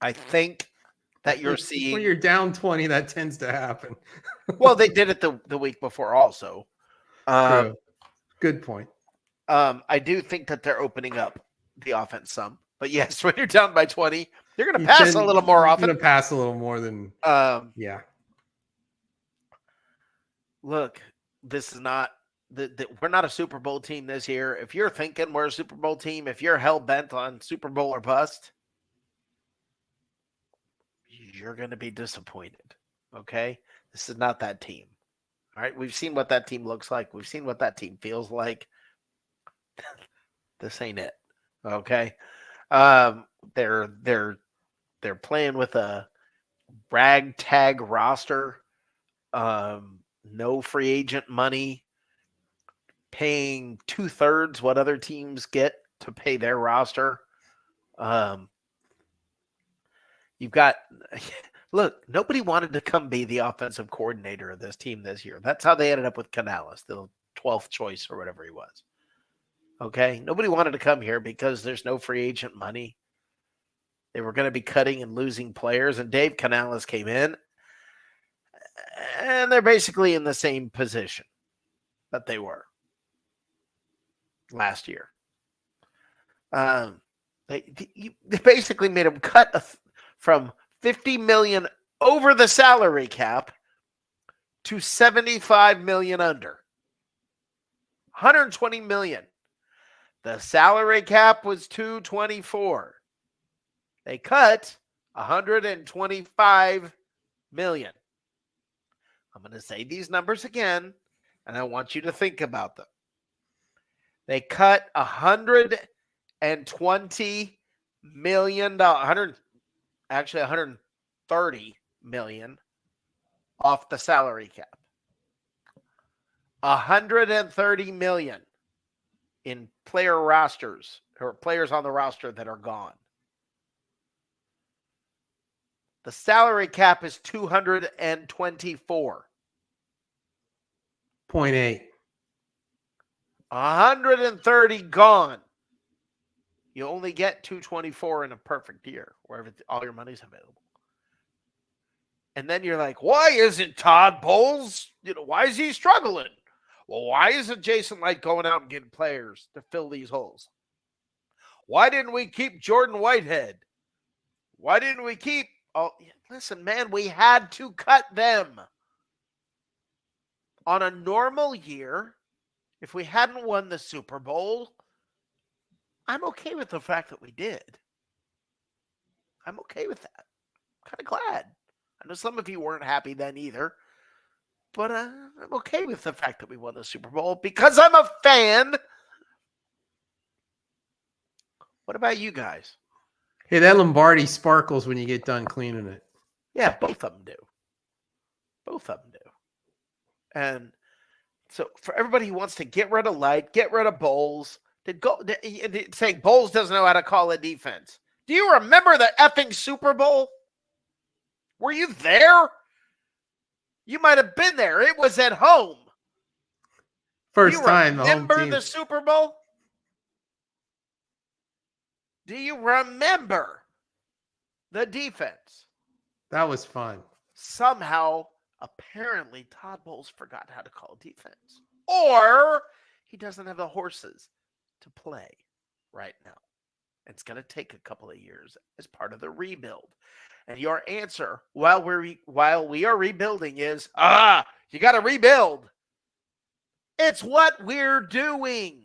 I think that you're seeing... When you're down 20, that tends to happen. Well, they did it the week before also. True. Good point. I do think that they're opening up the offense some. But yes, when you're down by 20, you're going to pass a little more often. You're going to pass a little more than... yeah. Look, this is not... we're not a Super Bowl team this year. If you're thinking we're a Super Bowl team, if you're hell-bent on Super Bowl or bust, you're going to be disappointed, okay? This is not that team, all right? We've seen what that team looks like. We've seen what that team feels like. This ain't it, okay? They're playing with a ragtag roster, no free agent money, paying 2/3 what other teams get to pay their roster. You've got Look, nobody wanted to come be the offensive coordinator of this team this year. That's how they ended up with Canales, the 12th choice or whatever he was. Okay? Nobody wanted to come here because there's no free agent money. They were going to be cutting and losing players, and Dave Canales came in, and they're basically in the same position that they were last year. They basically made them cut from $50 million over the salary cap to $75 million under. $120 million. The salary cap was $224. They cut $125 million. I'm going to say these numbers again, and I want you to think about them. They cut $120 million, $130 million off the salary cap. $130 million in player rosters or players on the roster that are gone. The salary cap is 224. 0.8. 130 gone. You only get 224 in a perfect year where all your money's available. And then you're like, why isn't Todd Bowles, why is he struggling? Well, why isn't Jason Light going out and getting players to fill these holes? Why didn't we keep Jordan Whitehead? Why didn't we keep, listen, man, we had to cut them. On a normal year, if we hadn't won the Super Bowl, I'm okay with the fact that we did. I'm okay with that. I'm kind of glad. I know some of you weren't happy then either, but I'm okay with the fact that we won the Super Bowl because I'm a fan. What about you guys? Hey, that Lombardi sparkles when you get done cleaning it. Yeah, both of them do. Both of them do. And so for everybody who wants to get rid of Light, get rid of Bowles, saying Bowles doesn't know how to call a defense. Do you remember the effing Super Bowl? Were you there? You might have been there. It was at home. First time the home remember team. the Super Bowl? Do you remember the defense? That was fun. Somehow, apparently, Todd Bowles forgot how to call defense. Or he doesn't have the horses to play right now. It's going to take a couple of years as part of the rebuild. And your answer, while we are rebuilding, is, you got to rebuild. It's what we're doing.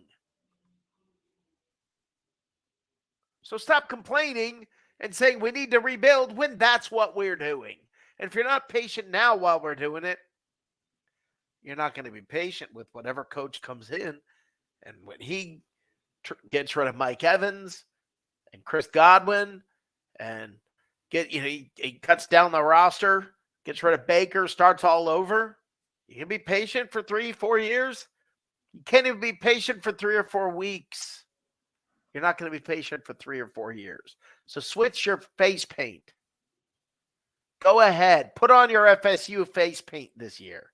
So stop complaining and saying we need to rebuild when that's what we're doing. And if you're not patient now while we're doing it, you're not going to be patient with whatever coach comes in. And when he gets rid of Mike Evans and Chris Godwin and he cuts down the roster, gets rid of Baker, starts all over, you can be patient for 3-4 years. You can't even be patient for 3 or 4 weeks. You're not going to be patient for 3 or 4 years. So switch your face paint. Go ahead. Put on your FSU face paint this year.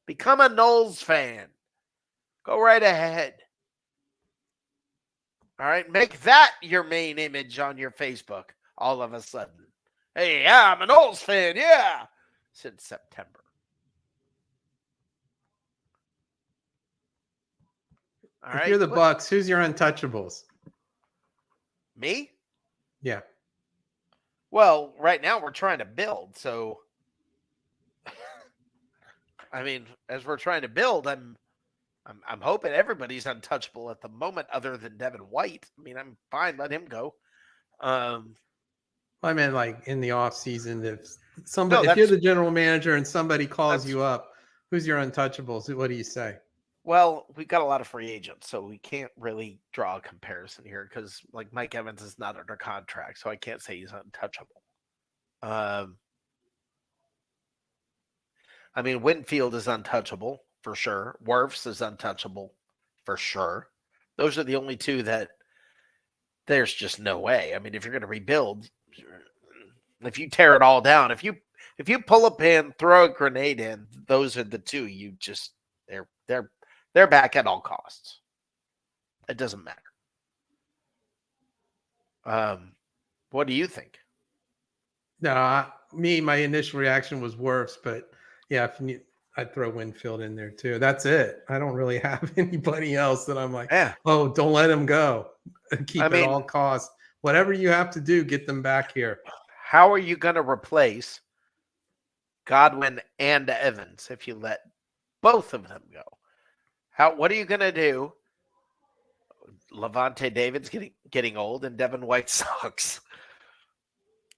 Become a Knowles fan. Go right ahead. All right. Make that your main image on your Facebook all of a sudden. Hey, yeah, I'm a Knowles fan. Yeah. Since September. All right. If you're the Bucs, who's your untouchables? Me? Yeah. Well, right now we're trying to build, so I mean, as we're trying to build, I'm hoping everybody's untouchable at the moment, other than Devin White. I mean, I'm fine, let him go. I meant like in the off season, if you're the general manager and somebody calls you up, who's your untouchables? What do you say? Well, we've got a lot of free agents, so we can't really draw a comparison here because, like, Mike Evans is not under contract, so I can't say he's untouchable. I mean, Winfield is untouchable for sure. Wirfs is untouchable for sure. Those are the only two that there's just no way. I mean, if you're going to rebuild, if you tear it all down, if you If you pull a pin, throw a grenade in, those are the two you just they're back at all costs. It doesn't matter. What do you think? No, my initial reaction was worse, but yeah, I'd throw Winfield in there too. That's it. I don't really have anybody else that I'm like, Yeah. oh, don't let him go. Keep I at mean- all costs. Whatever you have to do, get them back here. How are you going to replace Godwin and Evans if you let both of them go? What are you going to do? Levante David's getting old and Devin White sucks.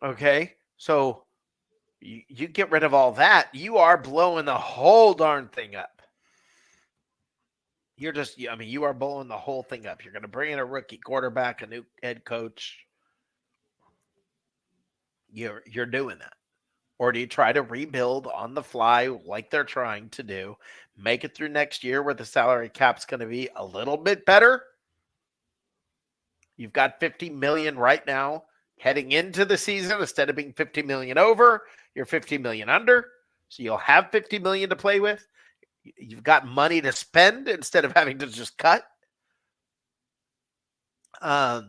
Okay? So you get rid of all that, you are blowing the whole darn thing up. You are blowing the whole thing up. You're going to bring in a rookie quarterback, a new head coach. You're doing that. Or do you try to rebuild on the fly like they're trying to do, make it through next year where the salary cap's going to be a little bit better? You've got $50 million right now heading into the season. Instead of being $50 million over, you're $50 million under. So you'll have $50 million to play with. You've got money to spend instead of having to just cut. But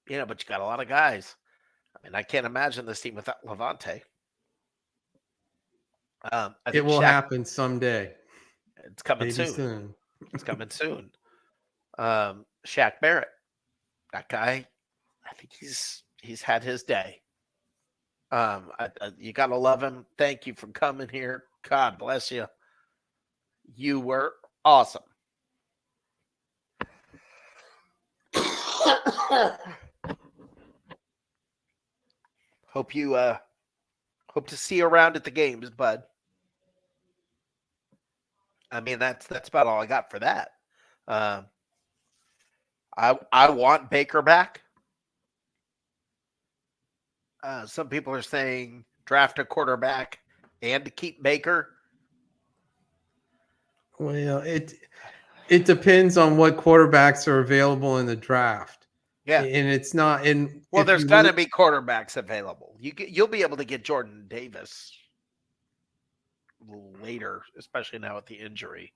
you got a lot of guys. I mean, I can't imagine this team without Levante. It will happen someday. It's coming Maybe soon. It's coming soon. Shaq Barrett, that guy, I think he's had his day. You gotta love him. Thank you for coming here. God bless you. You were awesome. Hope to see you around at the games, bud. I mean, that's about all I got for that. I want Baker back. Some people are saying draft a quarterback and keep Baker. Well, it depends on what quarterbacks are available in the draft. Yeah, and it's not in. Well, there's going to be quarterbacks available. You'll be able to get Jordan Davis later, especially now with the injury.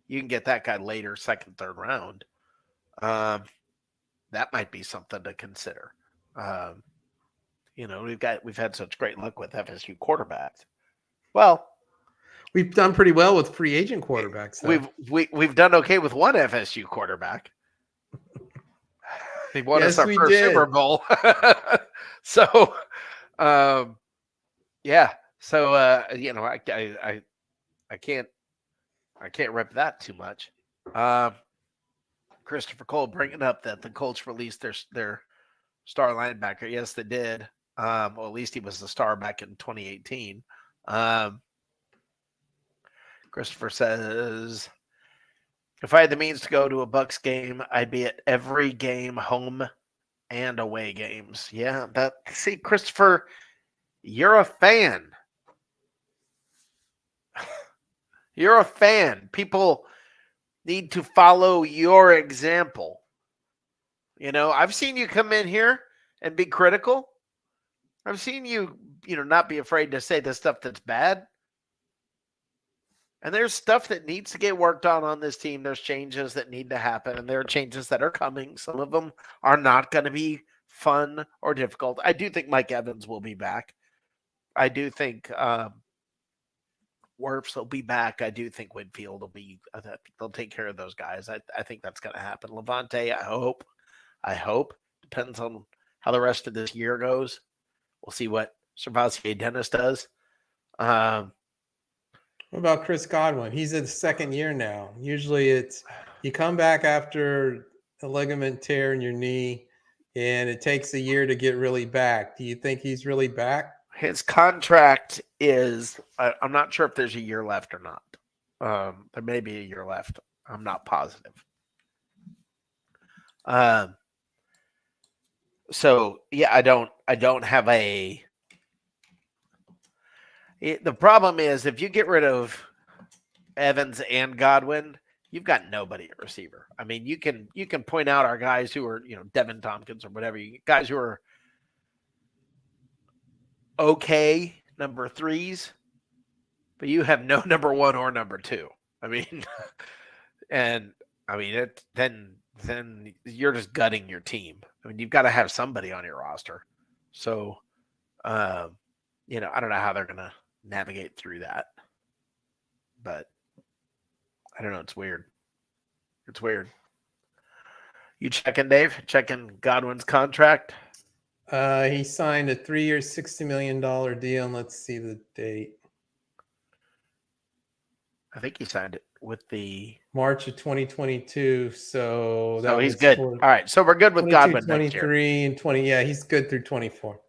You can get that guy later, second, third round. That might be something to consider. We've had such great luck with FSU quarterbacks. Well, we've done pretty well with free agent quarterbacks. Though. We've done okay with one FSU quarterback. He won us our first Super Bowl. So, yeah. So, I can't rip that too much. Christopher Cole bringing up that the Colts released their star linebacker. Yes, they did. Well, at least he was the star back in 2018. Christopher says, if I had the means to go to a Bucs game, I'd be at every game, home and away games. Yeah, see, Christopher, you're a fan. You're a fan. People need to follow your example. I've seen you come in here and be critical. I've seen you, not be afraid to say the stuff that's bad. And there's stuff that needs to get worked on this team. There's changes that need to happen, and there are changes that are coming. Some of them are not going to be fun or difficult. I do think Mike Evans will be back. I do think Wirfs will be back. I do think Winfield will be. They'll take care of those guys. I think that's going to happen. Levante, I hope. Depends on how the rest of this year goes. We'll see what Servassier Dennis does. What about Chris Godwin? He's in the second year now. Usually it's you come back after a ligament tear in your knee, and it takes a year to get really back. Do you think he's really back? His contract is, I'm not sure if there's a year left or not. There may be a year left. I'm not positive. So yeah, I don't have the problem is if you get rid of Evans and Godwin, you've got nobody at receiver. I mean, you can point out our guys who are, Devin Tompkins or whatever, guys who are okay number 3s, but you have no number 1 or number 2. I mean, and I mean then you're just gutting your team. I mean, you've got to have somebody on your roster. So, I don't know how they're gonna navigate through that, but I don't know. It's weird. It's weird. You checking, Dave? Checking Godwin's contract? He signed a 3-year, $60 million deal, and let's see the date. I think he signed it with the March of 2022. So he's good. All right, so we're good with Godwin next year. 23 and 20. Yeah, he's good through 24.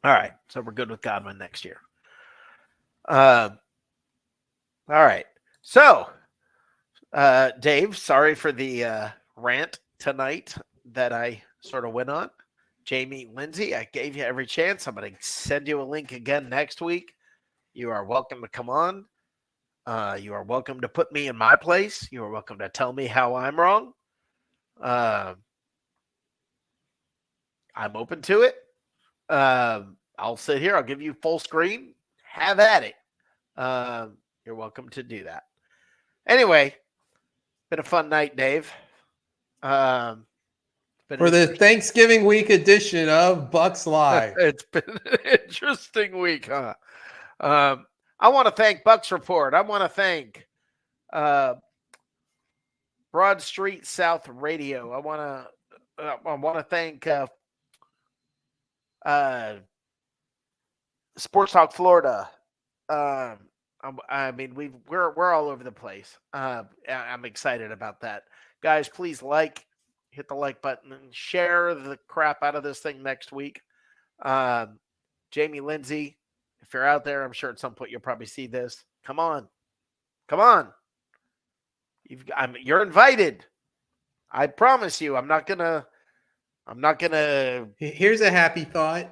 All right, so we're good with Godwin next year. All right, so Dave, sorry for the rant tonight that I sort of went on. Jamie Lindsay, I gave you every chance. I'm going to send you a link again next week. You are welcome to come on. You are welcome to put me in my place. You are welcome to tell me how I'm wrong. I'm open to it. I'll sit here. I'll give you full screen. Have at it. You're welcome to do that. Anyway, been a fun night, Dave. For the Thanksgiving week edition of Bucs Live. It's been an interesting week, huh? I want to thank Bucs Report. I want to thank Broad Street South Radio. I want to thank Sports Talk Florida. I mean, we're all over the place. I'm excited about that, guys. Please hit the like button and share the crap out of this thing next week. Jamie Lindsay, if you're out there, I'm sure at some point you'll probably see this. Come on. You're invited. I promise you, I'm not gonna. Here's a happy thought.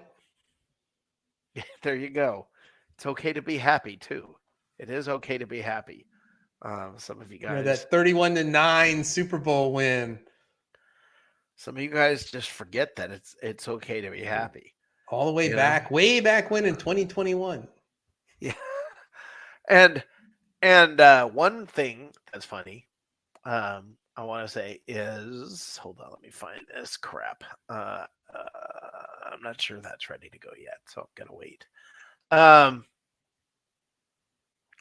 There you go. It's okay to be happy too. It is okay to be happy. Some of you guys, that 31-9 Super Bowl win. Some of you guys just forget that it's okay to be happy. All the way back when in 2021. Yeah. And one thing that's funny, I want to say is, hold on, let me find this crap. I'm not sure that's ready to go yet, so I'm gonna wait.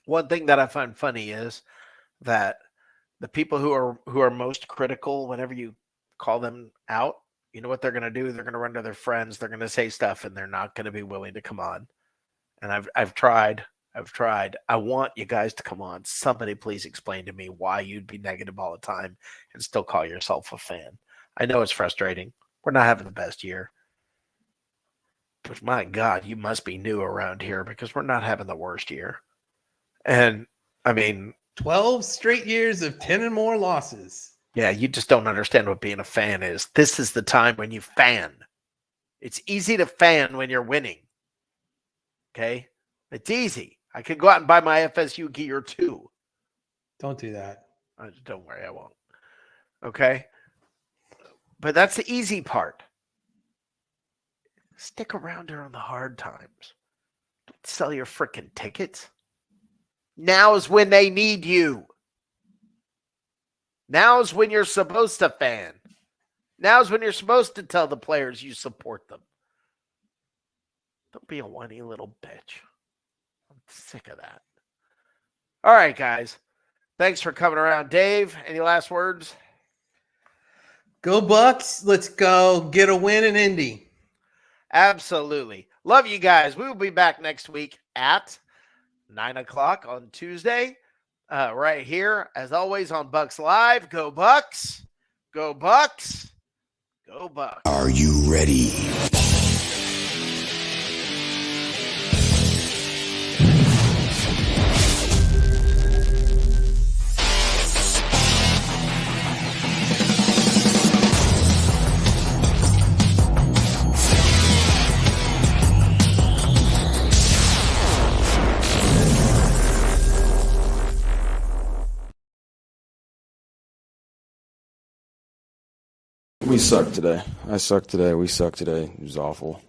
One thing that I find funny is that the people who are most critical, whenever you call them out, you know what they're going to do? They're going to run to their friends. They're going to say stuff, and they're not going to be willing to come on. And I've tried. I want you guys to come on. Somebody please explain to me why you'd be negative all the time and still call yourself a fan. I know it's frustrating. We're not having the best year. But my God, you must be new around here because we're not having the worst year. And, I mean, 12 straight years of 10 and more losses. Yeah, you just don't understand what being a fan is. This is the time when you fan. It's easy to fan when you're winning. Okay? It's easy. I could go out and buy my FSU gear too. Don't do that. Don't worry, I won't. Okay? But that's the easy part. Stick around during the hard times. Don't sell your freaking tickets. Now's when they need you. Now's when you're supposed to fan. Now's when you're supposed to tell the players you support them. Don't be a whiny little bitch. I'm sick of that. All right, guys. Thanks for coming around. Dave, any last words? Go Bucs. Let's go get a win in Indy. Absolutely. Love you guys. We will be back next week at 9 o'clock on Tuesday. Right here, as always, on Bucs Live. Go Bucs. Go Bucs. Go Bucs. Are you ready? We sucked today. I sucked today. We sucked today. It was awful.